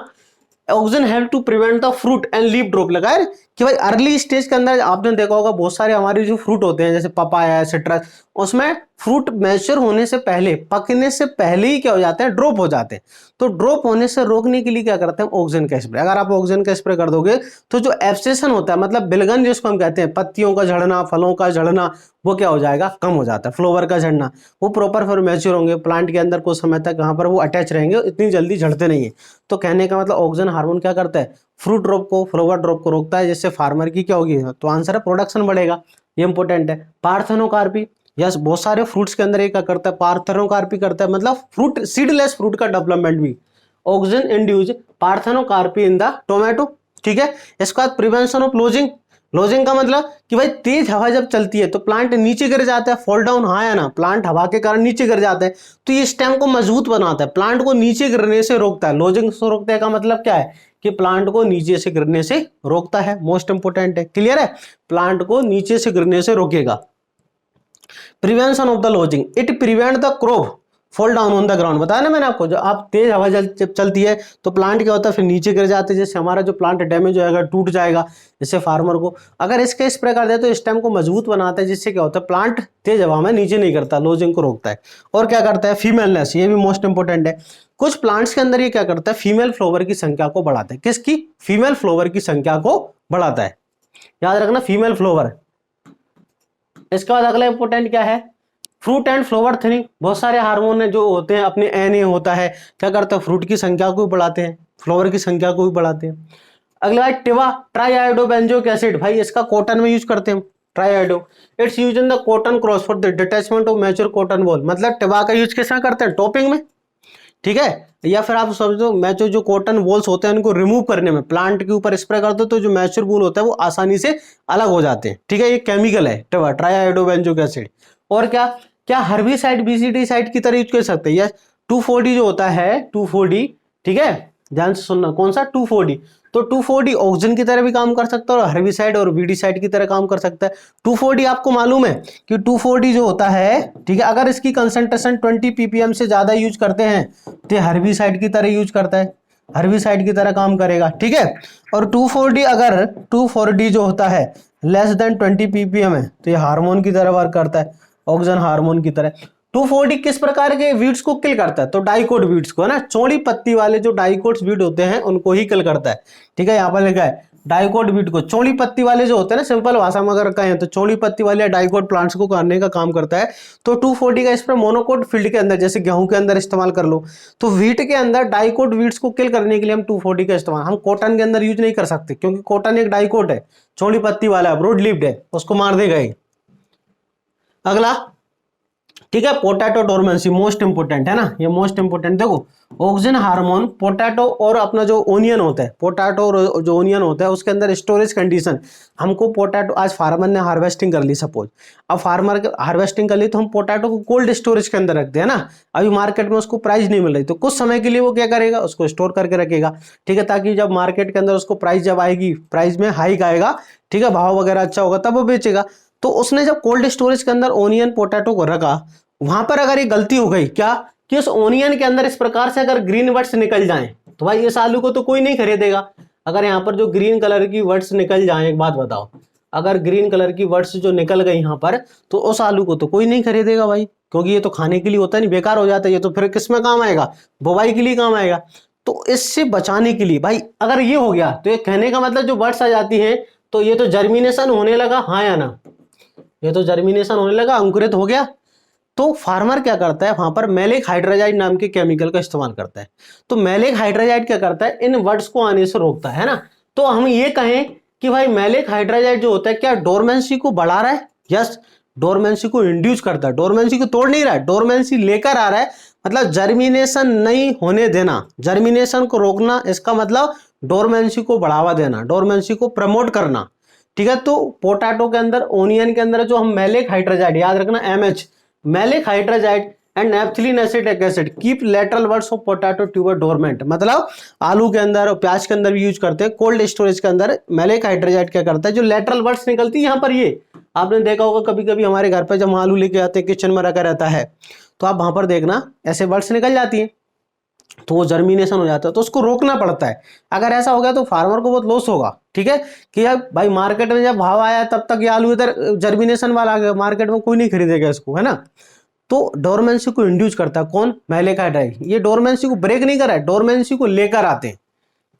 Speaker 1: Oxygen help to prevent the fruit and leaf drop, लगा है कि भाई अर्ली स्टेज के अंदर आपने देखा होगा बहुत सारे हमारे जो फ्रूट होते हैं, जैसे पपाया है, सिट्रस, उसमें फ्रूट मैच्योर होने से पहले, पकने से पहले ही क्या हो जाते हैं, ड्रॉप हो जाते हैं। तो ड्रॉप होने से रोकने के लिए क्या करते हैं, ऑक्सीजन का स्प्रे। अगर आप ऑक्सीजन का स्प्रे कर दोगे तो जो एब्सेशन होता है, मतलब बिलगन जिसको हम कहते हैं, पत्तियों का झड़ना, फलों का झड़ना, वो क्या हो जाएगा, कम हो जाता है। फ्लोवर का झड़ना, वो प्रॉपर फिर मैच्योर होंगे प्लांट के अंदर, कुछ समय तक वहां पर वो अटैच रहेंगे, इतनी जल्दी झड़ते नहीं है। तो कहने का मतलब ऑक्सीजन हार्मोन क्या करता है, फ्रूट ड्रॉप को, फ्लोवर ड्रॉप को रोकता है, जिससे फार्मर की क्या होगी, तो आंसर है प्रोडक्शन बढ़ेगा, ये इंपॉर्टेंट है। पार्थेनोकार्पी, यस, बहुत सारे फ्रूट्स के अंदर ये क्या करता है, पार्थेनोकार्पी करता है, मतलब फ्रूट, सीडलेस फ्रूट का डेवलपमेंट भी। Oxygen induce parthenocarpy in the tomato, ठीक है। इसके बाद प्रिवेंशन ऑफ लोजिंग, लोजिंग का मतलब कि भाई तेज हवा जब चलती है तो प्लांट नीचे गिर जाता है, फॉल डाउन, हाँ या ना, प्लांट हवा के कारण नीचे गिर जाता है, तो ये स्टेम को मजबूत बनाता है, प्लांट को नीचे गिरने से रोकता है। लोजिंग से रोकने का मतलब क्या है कि प्लांट को नीचे से गिरने से रोकता है, मोस्ट इंपोर्टेंट है, क्लियर है, प्लांट को नीचे से गिरने से रोकेगा। Prevention of the lodging, it prevent the crop fall down on the ground, बताया ना मैंने आपको, जो आप तेज हवा जब चलती है तो प्लांट क्या होता है, फिर नीचे गिर जाते हैं, जैसे हमारा जो प्लांट डैमेज हो जाएगा, टूट जाएगा, जिससे फार्मर को अगर इसके स्प्रे कर दे तो स्टेम को मजबूत बनाता है, जिससे क्या होता है, प्लांट तेज हवा में नीचे नहीं करता, लोजिंग को रोकता है। और क्या करता है, फीमेलनेस, ये भी मोस्ट इंपोर्टेंट है। कुछ प्लांट्स के अंदर ये क्या करता है, फीमेल फ्लावर की संख्या को बढ़ाता है, किसकी, फीमेल फ्लावर की संख्या को बढ़ाता है, याद रखना, फीमेल फ्लावर। इसके बाद अगला इंपोर्टेंट क्या है, फ्रूट एंड फ्लावर थिनिंग, बहुत सारे हार्मोन जो होते हैं अपने NA होता है, क्या करता है, फ्रूट की संख्या को भी बढ़ाते हैं, फ्लावर की संख्या को भी बढ़ाते हैं। अगला है टिवा, ट्राइआयोडो बेंजोइक एसिड, भाई इसका कॉटन में यूज करते हैं, triiodo, it's use in the cotton cross for the detachment of mature cotton ball, मतलब टिवा का यूज किस में करते हैं, टॉपिंग में, ठीक है, या फिर आप समझो मैच्योर जो कॉटन बॉल्स होते हैं उनको रिमूव करने में, प्लांट के ऊपर स्प्रे कर दो तो जो मैच्योर बॉल होता है वो आसानी से अलग हो जाते हैं, ठीक है, ये केमिकल है टिवा, ट्राइआयोडो बेंजोइक एसिड। और क्या क्या हर्बिसाइड बीसीटीसाइड की तरह यूज कर सकते हैं, या 2,4-D जो होता है, 2,4-D, ठीक है, ध्यान से सुनना, कौन सा 2,4-D, तो 2,4-D ऑक्सीजन की तरह भी काम कर सकता है और हर्बिसाइड और वीडिसाइड की तरह काम कर सकता है। 2,4-D आपको मालूम है कि 2,4-D जो होता है, ठीक है, अगर इसकी कंसंट्रेशन 20 ppm से ज्यादा यूज करते हैं तो हर्बिसाइड की तरह यूज करता है, हर्बिसाइड की तरह काम करेगा, ठीक है। और 2,4-D अगर 2,4-D जो होता है लेस देन 20 ppm है तो ये हार्मोन की तरह वर्क करता है, ऑक्सीजन हार्मोन की तरह। 2,4-D किस प्रकार के वीड्स को किल करता है, तो डाइकोट वीड्स को, है ना, चौड़ी पत्ती वाले जो डाइकोट्स वीड होते हैं उनको ही किल करता है, ठीक है, यहाँ पर लिखा है डाइकोट वीट को, चौड़ी पत्ती वाले जो होते हैं ना, सिंपल भाषा में अगर कहें तो चौड़ी पत्ती वाले डाइकोट प्लांट्स को करने का काम करता है। तो 2,4-D का स्प्रे मोनोकोट फील्ड के अंदर, जैसे गेहूं के अंदर इस्तेमाल कर लो, तो वीट के अंदर डाइकोट वीट्स को किल करने के लिए हम 2,4-D का इस्तेमाल, हम कॉटन के अंदर यूज नहीं कर सकते, क्योंकि कॉटन एक डाइकोट है, चौड़ी पत्ती वाला है, ब्रॉड लीव्ड है, उसको मार देगा ये। अगला, ठीक है, पोटैटो डोरमेंसी मोस्ट इंपोर्टेंट है ना, ये मोस्ट इंपोर्टेंट। देखो ऑक्सिन हार्मोन पोटैटो और अपना जो ओनियन होता है, पोटैटो और जो ओनियन होता है उसके अंदर स्टोरेज कंडीशन, हमको पोटैटो, आज फार्मर ने हार्वेस्टिंग कर ली सपोज, अब फार्मर हार्वेस्टिंग कर ली तो हम पोटैटो को कोल्ड स्टोरेज के अंदर रखते हैं ना, अभी मार्केट में उसको प्राइस नहीं मिल रही, तो कुछ समय के लिए वो क्या करेगा, उसको स्टोर करके रखेगा, ठीक है, ताकि जब मार्केट के अंदर उसको प्राइस जब आएगी, प्राइस में हाइक आएगा, ठीक है, भाव वगैरह अच्छा होगा तब वो बेचेगा। तो उसने जब कोल्ड स्टोरेज के अंदर ओनियन पोटैटो को रखा, वहां पर अगर ये गलती हो गई क्या, कि उस ओनियन के अंदर इस प्रकार से अगर ग्रीन वर्ड्स निकल जाएं, तो भाई इस आलू को तो कोई नहीं खरीदेगा। अगर यहाँ पर जो ग्रीन कलर की वर्ड्स निकल जाएं, एक बात बताओ, अगर ग्रीन कलर की वर्ड्स जो निकल गई यहाँ पर, तो उस आलू को तो कोई नहीं खरीदेगा भाई, क्योंकि ये तो खाने के लिए होता नहीं, बेकार हो जाता है, ये तो फिर किस में काम आएगा, बुवाई के लिए काम आएगा। तो इससे बचाने के लिए भाई अगर ये हो गया, तो ये कहने का मतलब जो वर्ड्स आ जाती हैं, तो ये तो जर्मिनेशन होने लगा, हाँ या ना, ये तो जर्मिनेशन होने लगा, अंकुरित हो गया। तो फार्मर क्या करता है, वहां पर मैलिक हाइड्रोजाइड नाम के केमिकल का इस्तेमाल करता है। तो मैलिक हाइड्रोजाइड क्या करता है, इन वर्ड्स को आने से रोकता है ना। तो हम ये कहें कि भाई मैलिक हाइड्रोजाइड जो होता है क्या डोरमेंसी को बढ़ा रहा है, यस, डोरमेंसी को इंड्यूस करता है, डोरमेंसी को तोड़ नहीं रहा है, डोरमेंसी लेकर आ रहा है, मतलब जर्मिनेशन नहीं होने देना, जर्मिनेशन को रोकना, इसका मतलब डोरमेंसी को बढ़ावा देना, डोरमेंसी को प्रमोट करना, ठीक है। तो पोटैटो के अंदर, ओनियन के अंदर जो हम मैलिक हाइड्रोजाइड, याद रखना MH, maleic hydrazide and naphthalene acetic acid keep lateral words of potato tuber dormant, मतलब आलू के अंदर और प्याज के अंदर भी यूज करते हैं, कोल्ड स्टोरेज के अंदर मैलिक हाइड्रोजाइड क्या करता है, जो लेटरल वर्ड्स निकलती है यहाँ पर, ये आपने देखा होगा कभी कभी हमारे घर पर जब आलू लेके आते हैं, किचन में रखा रहता है, तो आप वहां पर देखना ऐसे वर्ड्स निकल जाती है, तो वो जर्मिनेशन हो जाता है, तो उसको रोकना पड़ता है। अगर ऐसा हो गया तो फार्मर को बहुत लॉस होगा, ठीक है, कि यार भाई मार्केट में जब भाव आया तब तक ये आलू इधर जर्मिनेशन वाला आ गया, मार्केट में कोई नहीं खरीदेगा इसको, है ना। तो डोरमेंसी को इंड्यूस करता है कौन, मैलिक हाइड्रोजाइड, ये डोरमेंसी को ब्रेक नहीं कर रहा है, डोरमेंसी को लेकर आते हैं।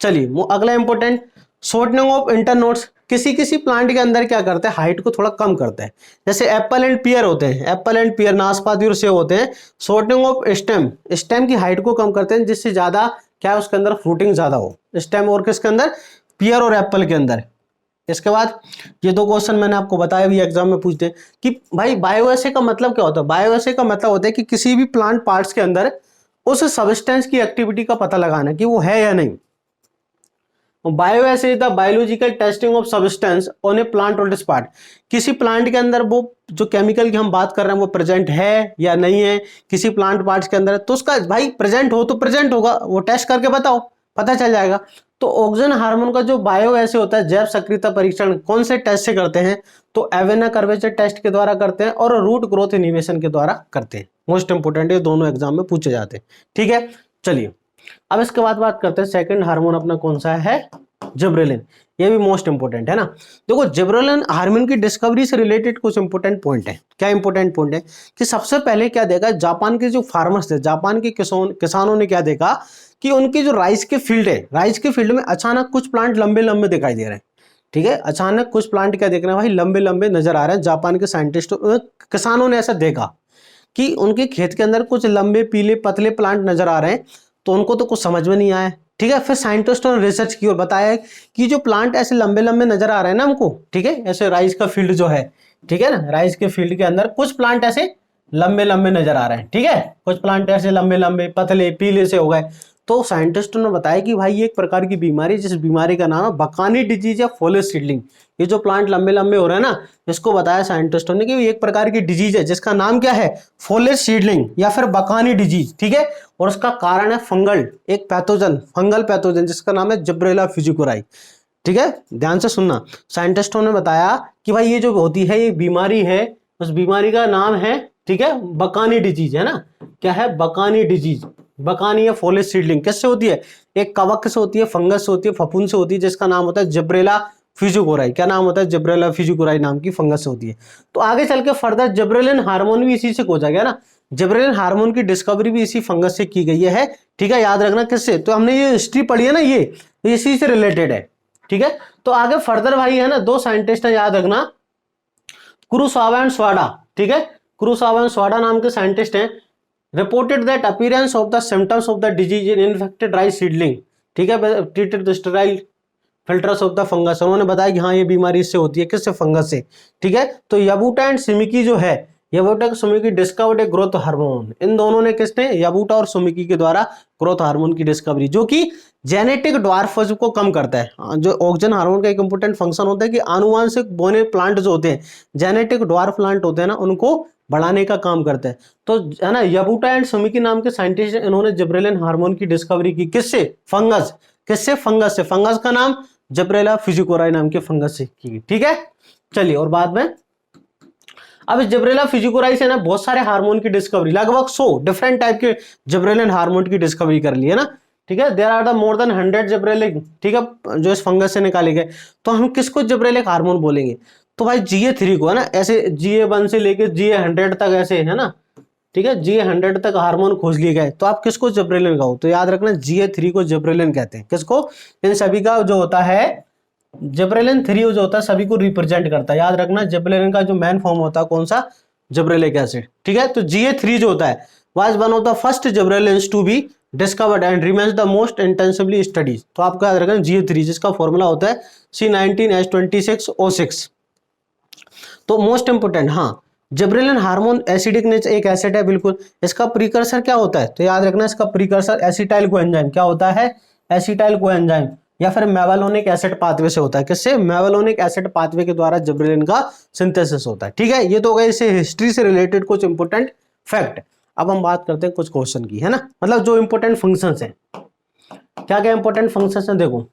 Speaker 1: चलिए अगला इंपॉर्टेंट, शॉर्टनिंग ऑफ इंटरनोड्स, किसी किसी प्लांट के अंदर क्या करता है, हाइट को थोड़ा कम करता है, जैसे एप्पल एंड पियर होते हैं, एप्पल एंड पियर, नाशपाती और सेब होते हैं, शॉर्टनिंग ऑफ स्टेम, स्टेम की हाइट को कम करते हैं, जिससे ज्यादा क्या है उसके अंदर फ्रूटिंग ज्यादा हो, स्टेम और किसके अंदर, पियर और एप्पल के अंदर। इसके बाद ये दो क्वेश्चन मैंने आपको बताया भी एग्जाम में पूछते हैं कि भाई बायोएसे का मतलब क्या होता है, बायोएसे का मतलब होता है कि किसी भी प्लांट पार्ट्स के अंदर उस सब्सटेंस की एक्टिविटी का पता लगाना कि वो है या नहीं। Bioassay is the biological testing of substance on A plant और पार्ट, किसी प्लांट के अंदर वो जो केमिकल की हम बात कर रहे हैं वो प्रेजेंट है या नहीं है किसी प्लांट पार्ट्स के अंदर, तो उसका भाई प्रेजेंट हो तो प्रेजेंट होगा, वो टेस्ट करके बताओ, पता चल जाएगा। तो ऑक्सिन हार्मोन का जो बायोएसे होता है, जैव सक्रियता परीक्षण कौन से टेस्ट से करते हैं, तो एवेना कर्वेचर टेस्ट के द्वारा करते हैं और रूट ग्रोथ इनिबिशन के द्वारा करते हैं। मोस्ट इंपोर्टेंट, ये दोनों एग्जाम में पूछे जाते हैं, ठीक है। चलिए अब इसके बाद बात करते हैं सेकंड हार्मोन अपना कौन सा है, जिब्रेलिन, ये भी मोस्ट इंपोर्टेंट है ना। देखो जिब्रेलिन हार्मोन की डिस्कवरी से रिलेटेड कुछ इंपोर्टेंट पॉइंट है। क्या इंपोर्टेंट पॉइंट है कि सबसे पहले क्या देखा, जापान के जो फार्मर्स थे, जापान के किसानों ने क्या देखा कि उनकी जो राइस के फील्ड है, राइस के फील्ड में अचानक कुछ प्लांट लंबे लंबे दिखाई दे रहे हैं, ठीक है, अचानक कुछ प्लांट क्या देख रहे हैं भाई, लंबे लंबे नजर आ रहे हैं। जापान के साइंटिस्टों, किसानों ने ऐसा देखा कि उनके खेत के अंदर कुछ लंबे पीले पतले प्लांट नजर आ रहे हैं, तो उनको तो कुछ समझ में नहीं आया, ठीक है। फिर साइंटिस्टों ने रिसर्च की और बताया कि जो प्लांट ऐसे लंबे लंबे नजर आ रहे हैं ना हमको, ठीक है, ऐसे राइस का फील्ड जो है, ठीक है ना, राइस के फील्ड के अंदर कुछ प्लांट ऐसे लंबे लंबे नजर आ रहे हैं, ठीक है, कुछ प्लांट ऐसे लंबे लंबे पतले पीले से हो गए। तो साइंटिस्टों ने बताया कि भाई ये एक प्रकार की बीमारी, जिस बीमारी का नाम है बकानी डिजीज या फॉलेज सीडलिंग, ये जो प्लांट लंबे लंबे हो रहे हैं ना, इसको बताया साइंटिस्टों ने कि ये एक प्रकार की डिजीज है जिसका नाम क्या है, फॉलेज सीडलिंग या फिर बकानी डिजीज, ठीक है। और उसका कारण है फंगल, एक पैथोजन, फंगल पैथोजन जिसका नाम है जिब्रेला फिजिकोराई, ठीक है, ध्यान से सुनना। साइंटिस्टों ने बताया कि भाई ये जो होती है ये बीमारी है, उस बीमारी का नाम है, ठीक है, बकानी डिजीज, है ना, क्या है, बकानी डिजीज, बकानी या फॉलेज सीडलिंग किससे होती है, एक कवक से होती है, फंगस से होती है, फफूंद से होती है, जिसका नाम होता है जिब्रेला फिजिकोराई। क्या नाम होता है, जिब्रेला फिजिकोराई नाम की फंगस से होती है। तो आगे चल के फर्दर जिब्रेलिन हार्मोन भी इसी से खोजा गया ना, जिब्रेलिन हार्मोन की डिस्कवरी भी इसी फंगस से की गई है, ठीक है, याद रखना किससे, तो हमने ये हिस्ट्री पढ़ी है ना, ये इसी से रिलेटेड है, ठीक है, तो आगे फर्दर भाई है ना, दो साइंटिस्ट है याद रखना, कुरोसावा एंड स्वाडा, ठीक है, कुरोसावा एंड स्वाडा नाम के साइंटिस्ट हैं, reported that appearance of the symptoms of the disease in infected rice seedling, ठीक है, treated the sterile filters of the fungus, उन्होंने बताया कि हाँ ये बीमारी इससे होती है, किससे, फंगस से, ठीक है। तो याबूटा एंड सिमिकी जो है, याबूटा और सुमिकी डिस्कवर्ड ए ग्रोथ हार्मोन, इन दोनों ने, किसने, याबूटा और सुमिकी के द्वारा ग्रोथ हार्मोन की डिस्कवरी, जो कि जेनेटिक ड्वार्फिज्म को कम करता है। जो ऑक्सीजन हार्मोन का एक इंपॉर्टेंट फंक्शन होता है कि आनुवांशिक बोने प्लांट जो होते हैं, जेनेटिक ड्वार्फ प्लांट होते हैं ना, उनको बढ़ाने का काम करता है। तो है ना, याबूटा एंड सुमिकी नाम के साइंटिस्ट, इन्होंने जिब्रेलिन हार्मोन की डिस्कवरी की, किससे, फंगस, किससे, फंगस से, फंगस का नाम जिब्रेला फिजिकोराई नाम के फंगस से की, ठीक है। चलिए, और बाद में अब जिब्रेला फिजिकोराई से ना बहुत सारे हार्मोन की डिस्कवरी, लगभग 100 डिफरेंट टाइप के जिब्रेलिन हार्मोन की डिस्कवरी कर ली है ना, ठीक है। There are the more than 100 gibberellic, ठीक है, जो इस फंगस से निकाले गए। तो हम किसको जिब्रेलिक हार्मोन बोलेंगे, तो भाई GA3 को, है ना, ऐसे GA1 से लेके GA100 तक ऐसे, है ना, ठीक है, GA100 तक हार्मोन खोज लिए गए। तो आप किसको जिब्रेलिन कहो, तो याद रखना GA3 को जिब्रेलिन कहते हैं, किसको, इन सभी का जो होता है जिब्रेलिन 3 जो होता है सभी को रिप्रेजेंट करता है। याद रखना जिब्रेलिन का जो मेन फॉर्म होता है कौन सा, जिब्रेलिक एसिड, ठीक है। तो GA3 जो होता है was one of the first gibberellins to be discovered and remains the most intensively studies. तो आपको याद रखना GA3, जिसका फॉर्मूला होता है C19H26O6। तो मोस्ट इंपोर्टेंट, हाँ, जिब्रेलिन हार्मोन एसिडिक नेचर एक एसिड है, बिल्कुल। इसका प्रीकर्सर क्या होता है, तो याद रखना इसका प्रीकर्सर एसिटाइल कोएंजाइम, क्या होता है, एसिटाइल कोएंजाइम, या फिर मेवालोनिक एसिड पाथवे से होता है, किससे, मेवालोनिक एसिड पाथवे के द्वारा जिब्रेलिन का सिंथेसिस होता है, ठीक है। ये तो हो गए इससे हिस्ट्री से रिलेटेड कुछ इंपोर्टेंट फैक्ट। अब हम बात करते हैं कुछ क्वेश्चन की, है ना, मतलब जो इंपोर्टेंट फंक्शंस हैं, क्या क्या इंपोर्टेंट फंक्शंस हैं, देखो,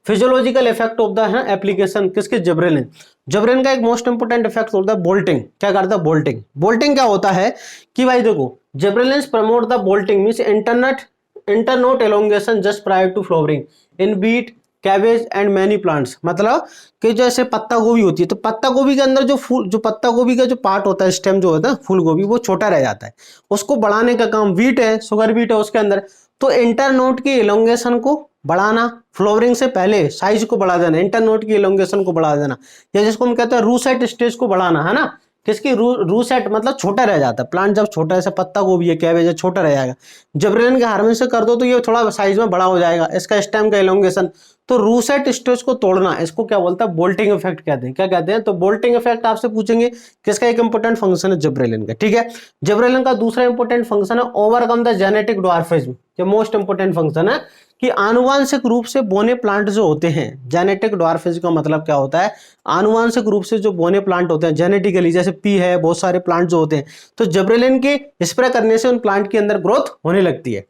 Speaker 1: फिजियोलॉजिकल इफेक्ट ऑफ द है एप्लीकेशन, किसके, जिब्रेलिन। जिब्रेलिन का एक मोस्ट इंपोर्टेंट इफेक्ट होता है बोल्टिंग, क्या करता है, बोल्टिंग। बोल्टिंग क्या होता है कि भाई देखो, gibberellin promote the bolting means internode elongation just prior to flowering in beet, cabbage and many plants. मतलब कि जैसे पत्ता गोभी होती है, तो पत्ता गोभी के अंदर जो फूल, जो पत्ता गोभी का जो पार्ट होता है, स्टेम जो होता है फूल गोभी, वो छोटा रह जाता है, उसको बढ़ाने का काम वीट है, शुगर बीट है उसके अंदर। तो इंटरनोट की एलोंगेशन को बढ़ाना, फ्लावरिंग से पहले साइज को बढ़ा देना, इंटरनोट की एलोंगेशन को बढ़ा देना, या जिसको हम कहते हैं रूसेट स्टेज को बढ़ाना, है ना। किसकी, रूसेट मतलब छोटा रह जाता है प्लांट, जब छोटा, ऐसे पत्ता गोभी है, कैबेज है, छोटा रह जाएगा। जिब्रेलिन के हार्मोन से कर दो तो ये थोड़ा साइज में बड़ा हो जाएगा, इसका स्टेम का एलोंगेशन। तो रूसेट स्टेज को तोड़ना, इसको क्या बोलता है, बोल्टिंग इफेक्ट कहते हैं। क्या कहते हैं, तो बोल्टिंग इफेक्ट आपसे पूछेंगे, किसका एक इंपॉर्टेंट फंक्शन है, जिब्रेलिन का, ठीक है। जिब्रेलिन का दूसरा इंपॉर्टेंट फंक्शन है ओवरकम द जेनेटिक ड्वार्फिज्म। ये मोस्ट इंपॉर्टेंट फंक्शन है कि आनुवांशिक रूप से बोने प्लांट जो होते हैं, जेनेटिक ड्वार्फिज्म का मतलब क्या होता है, आनुवांशिक रूप से जो बोने प्लांट होते हैं जेनेटिकली, जैसे पी है, बहुत सारे प्लांट जो होते हैं, तो जिब्रेलिन के स्प्रे करने से उन प्लांट के अंदर ग्रोथ होने लगती है।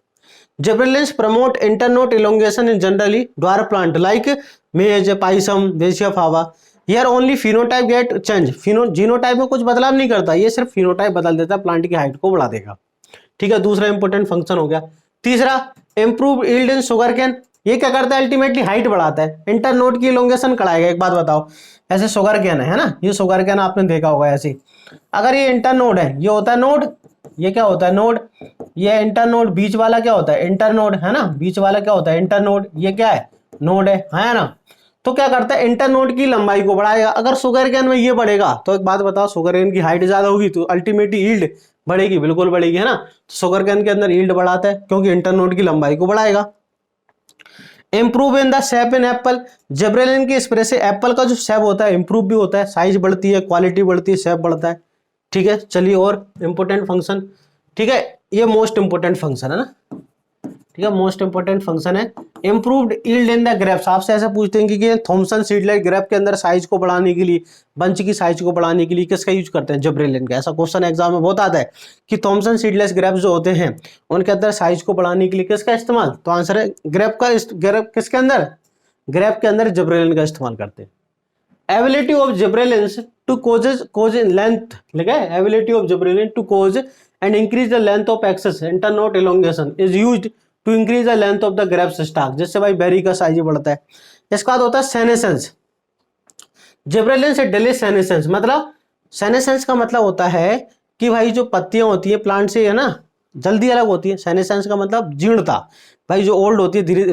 Speaker 1: Gibberellins promote internode elongation in generally dwarf plant like maize, pisum, Basia fava. Here only phenotype get change. Genotype में कुछ बदलाव नहीं करता, ये सिर्फ फिनोटाइप बदल देता है, प्लांट की हाइट को बढ़ा देगा, ठीक है। दूसरा इंपॉर्टेंट फंक्शन हो गया। तीसरा, improve yield in sugar cane. ये क्या करता है, अल्टीमेटली हाइट बढ़ाता है, इंटरनोड की इलोंगेशन कराएगा। एक बात बताओ, ऐसे शुगर कैन है ना, ये शुगर कैन आपने देखा होगा ऐसे, अगर ये इंटरनोड है, ये होता है नोड, ये क्या होता है, नोड, ये इंटरनोड, बीच वाला क्या होता है, इंटरनोड, है ना, बीच वाला क्या होता है, इंटरनोड, ये क्या है, नोड है ना। तो क्या करता है, इंटरनोड की लंबाई को बढ़ाएगा। अगर शुगर कैन में ये बढ़ेगा, तो एक बात बताओ, शुगर कैन की हाइट ज्यादा होगी तो अल्टीमेटली यील्ड बढ़ेगी, बिल्कुल बढ़ेगी, है ना। तो शुगर कैन के अंदर यील्ड बढ़ाता है क्योंकि इंटरनोड की लंबाई को बढ़ाएगा। Improve in the shape in Apple. Gibberellin के स्प्रे से एप्पल का जो शेप होता है इंप्रूव भी होता है, साइज बढ़ती है, क्वालिटी बढ़ती है, शेप बढ़ता है, ठीक है। चलिए, और इंपॉर्टेंट फंक्शन, ठीक है, ये मोस्ट इंपॉर्टेंट फंक्शन है ना, ठीक है, मोस्ट इंपॉर्टेंट फंक्शन है। Improved yield in the grapes, आपसे ऐसा पूछते हैं कि थॉमसन सीडलेस ग्रेप के अंदर साइज को बढ़ाने के लिए, बंच की साइज को बढ़ाने के लिए किसका यूज करते हैं, जिब्रेलिन का। ऐसा क्वेश्चन एग्जाम में बहुत आता है कि थॉमसन सीडलेस ग्रेप्स जो होते हैं उनके अंदर साइज को बढ़ाने के लिए किसका इस्तेमाल, तो आंसर है ग्रेप का। ग्रेप किसके अंदर, ग्रेप के अंदर जिब्रेलिन का इस्तेमाल करते हैं। Ability of gibberellins to cause in length, लिखा है, ability of gibberellin to cause and increase the length of excess internode elongation is used to increase the length of the grapes stalk, जिससे भाई berry का size बढ़ता है। इसका बाद होता है सेनेसेंस। जिब्रेलिन से डिले सेनेसेंस, मतलब सेनेसेंस का मतलब होता है कि भाई जो पत्तियां होती है प्लांट से, है ना, जल्दी अलग होती है। सेनेसेंस का मतलब जीर्णता, भाई जो ओल्ड होती है धीरे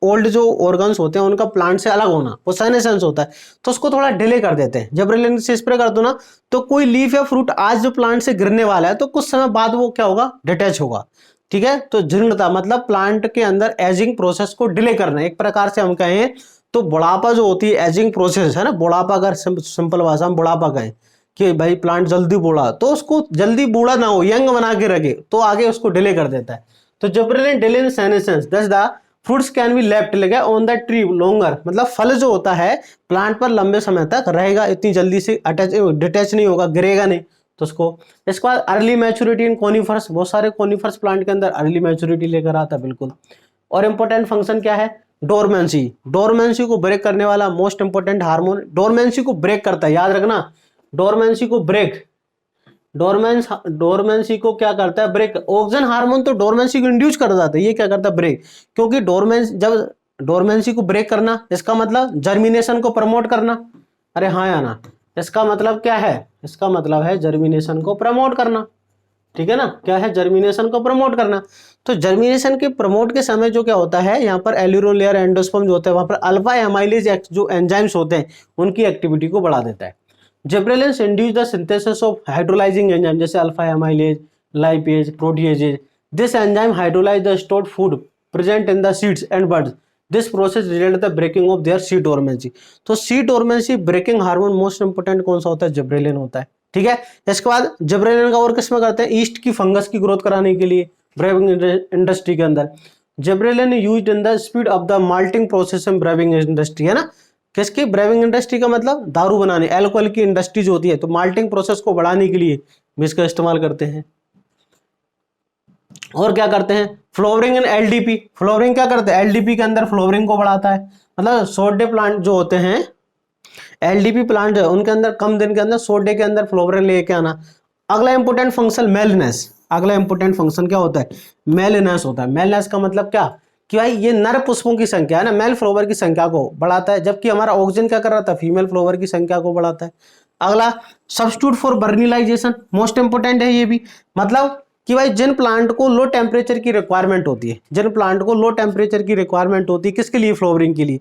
Speaker 1: ओल्ड जो ऑर्गन्स होते हैं उनका प्लांट से अलग होना, वो सेनेसेंस होता है, तो उसको थोड़ा डिले कर देते हैं। जिब्रेलिन से स्प्रे कर दो ना, तो कोई लीफ या फ्रूट आज जो प्लांट से गिरने वाला है तो कुछ समय बाद वो क्या होगा, डिटैच होगा। ठीक है, तो जीर्णता मतलब प्लांट के अंदर एजिंग प्रोसेस को डिले करना। एक प्रकार से हम कहें तो बुढ़ापा जो होती है एजिंग प्रोसेस है ना, बुढ़ापा, अगर सिंपल भाषा में बुढ़ापा कहें कि भाई प्लांट जल्दी बूढ़ा, तो उसको जल्दी बूढ़ा ना हो, यंग बना के रखे, तो आगे उसको डिले कर देता है। तो जिब्रेलिन डिले इन सेनेसेंस दस the fruits can be left लगे ऑन द ट्री लॉन्गर, मतलब फल जो होता है प्लांट पर लंबे समय तक रहेगा, इतनी जल्दी से अटैच डिटैच नहीं होगा, गिरेगा नहीं। तो उसको, इसके बाद अर्ली मैच्योरिटी इन कोनिफर्स, बहुत सारे कोनिफर्स प्लांट के अंदर अर्ली मैच्योरिटी लेकर आता है बिल्कुल। और इंपॉर्टेंट फंक्शन क्या है, डोरमेंसी, डोरमेंसी को ब्रेक करने वाला मोस्ट इंपॉर्टेंट हार्मोन, डोरमेंसी को ब्रेक करता है, याद रखना, डोरमेंसी को ब्रेक, डोरमेंसी को क्या करता है, ब्रेक। ऑक्सीजन हार्मोन तो डोरमेंसी को इंड्यूस कर जाता है, ये क्या करता है, ब्रेक। क्योंकि जब डोरमेंसी को ब्रेक करना, इसका मतलब जर्मिनेशन को प्रमोट करना। अरे हाँ या ना, इसका मतलब क्या है, इसका मतलब है जर्मिनेशन को प्रमोट करना। ठीक है ना, क्या है, जर्मिनेशन को प्रमोट करना। तो जर्मिनेशन के प्रमोट के समय जो क्या होता है, यहाँ पर एल्यूरोन लेयर एंडोस्पर्म जो होता है वहां पर अल्फा एमाइलेज जो एंजाइम्स होते हैं उनकी एक्टिविटी को बढ़ा देता है। Gibberellins induce the synthesis of hydrolysing enzyme जैसे alpha amylase, lipase, proteases. This enzyme hydrolyse the stored food present in the seeds and buds. This process result the breaking of their seed dormancy. तो seed dormancy breaking hormone most important कौन सा होता है, gibberellin होता है। ठीक है, इसके बाद जिब्रेलिन का और किसमें करते हैं, ईस्ट की फंगस की ग्रोथ कराने के लिए ब्रेविंग इंडस्ट्री के अंदर। Gibberellin used in the speed of the malting process in braving industry, है ना। किसकी, ब्रेविंग इंडस्ट्री का मतलब दारू बनाने, अल्कोहल की इंडस्ट्री जो होती है, तो माल्टिंग प्रोसेस को बढ़ाने के लिए भी इसका इस्तेमाल करते हैं। और क्या करते हैं, फ्लोवरिंग इन एलडीपी, फ्लोवरिंग क्या करते हैं, एलडीपी के अंदर फ्लोवरिंग को बढ़ाता है। मतलब सोडे प्लांट जो होते हैं, एलडीपी प्लांट है उनके अंदर कम दिन के अंदर सोडे के अंदर फ्लोवरिंग लेके आना। अगला इंपोर्टेंट फंक्शन मेलनेस, अगला इंपोर्टेंट फंक्शन क्या होता है, मेलनेस होता है। मेलनेस का मतलब क्या, कि भाई ये नर पुष्पों की संख्या है ना, मेल फ्लावर की संख्या को बढ़ाता है, जबकि हमारा ऑक्सीजन क्या कर रहा था, फीमेल फ्लावर की संख्या को बढ़ाता है। अगला सब्स्टिट्यूट फॉर बर्निलाइजेशन, मोस्ट इंपोर्टेंट है ये भी। मतलब कि भाई जिन प्लांट को लो टेम्परेचर की रिक्वायरमेंट होती है, जिन प्लांट को लो टेम्परेचर की रिक्वायरमेंट होती है, किसके लिए, फ्लावरिंग के लिए,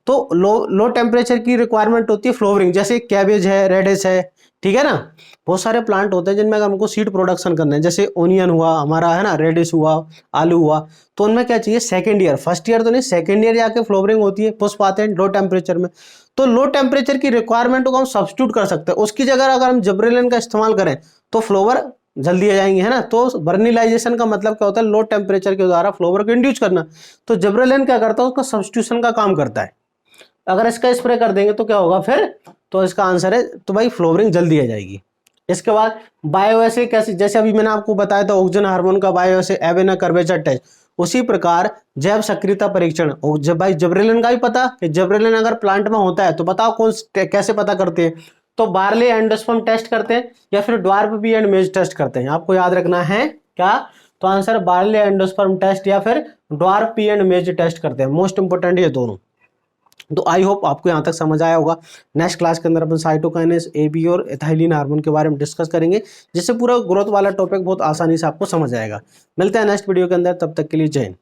Speaker 1: तो लो टेम्परेचर की रिक्वायरमेंट होती है फ्लावरिंग, जैसे कैबेज है, रेडिश है। ठीक है ना, बहुत सारे प्लांट होते हैं जिनमें हमको सीड प्रोडक्शन करना है, जैसे ओनियन हुआ हमारा, है ना, रेडिश हुआ, आलू हुआ, तो उनमें क्या चाहिए, सेकेंड ईयर, फर्स्ट ईयर तो नहीं, सेकेंड ईयर जाके फ्लावरिंग होती है, पुष्प आते हैं लो टेम्परेचर में। तो लो टेम्परेचर की रिक्वायरमेंट को हम सब्स्टिट्यूट कर सकते हैं, उसकी जगह अगर हम जिब्रेलिन का इस्तेमाल करें तो फ्लावर जल्दी आ जाएंगे, है ना। तो बर्निलाइजेशन का मतलब क्या होता है, लो टेम्परेचर के द्वारा फ्लावर को इंड्यूस करना। तो जिब्रेलिन क्या करता है, उसका सब्स्टिट्यूशन का काम करता है। अगर इसका स्प्रे कर देंगे तो क्या होगा फिर, तो इसका आंसर है, तो भाई फ्लोवरिंग जल्दी आ जाएगी। इसके बाद बायोएसे कैसे, जैसे अभी मैंने आपको बताया था ऑक्सीजन हार्मोन का बायोएसे एवेना कर्वेचर टेस्ट, उसी प्रकार जैव सक्रियता परीक्षण, जब भाई जिब्रेलिन का भी पता कि जिब्रेलिन अगर प्लांट में होता है तो बताओ कौन कैसे पता करते हैं, तो बार्ले एंडोस्पर्म टेस्ट करते हैं या फिर dwarf pea and maize test करते हैं। आपको याद रखना है क्या, तो आंसर बार्ले एंडोस्पर्म टेस्ट या फिर dwarf pea and maize test करते हैं, मोस्ट इंपोर्टेंट ये दोनों। तो आई होप आपको यहाँ तक समझ आया होगा। नेक्स्ट क्लास के अंदर अपन साइटोकाइनेस, एबी और एथाइलिन हार्मोन के बारे में डिस्कस करेंगे, जिससे पूरा ग्रोथ वाला टॉपिक बहुत आसानी से आपको समझ आएगा। मिलते हैं नेक्स्ट वीडियो के अंदर, तब तक के लिए जय हिंद।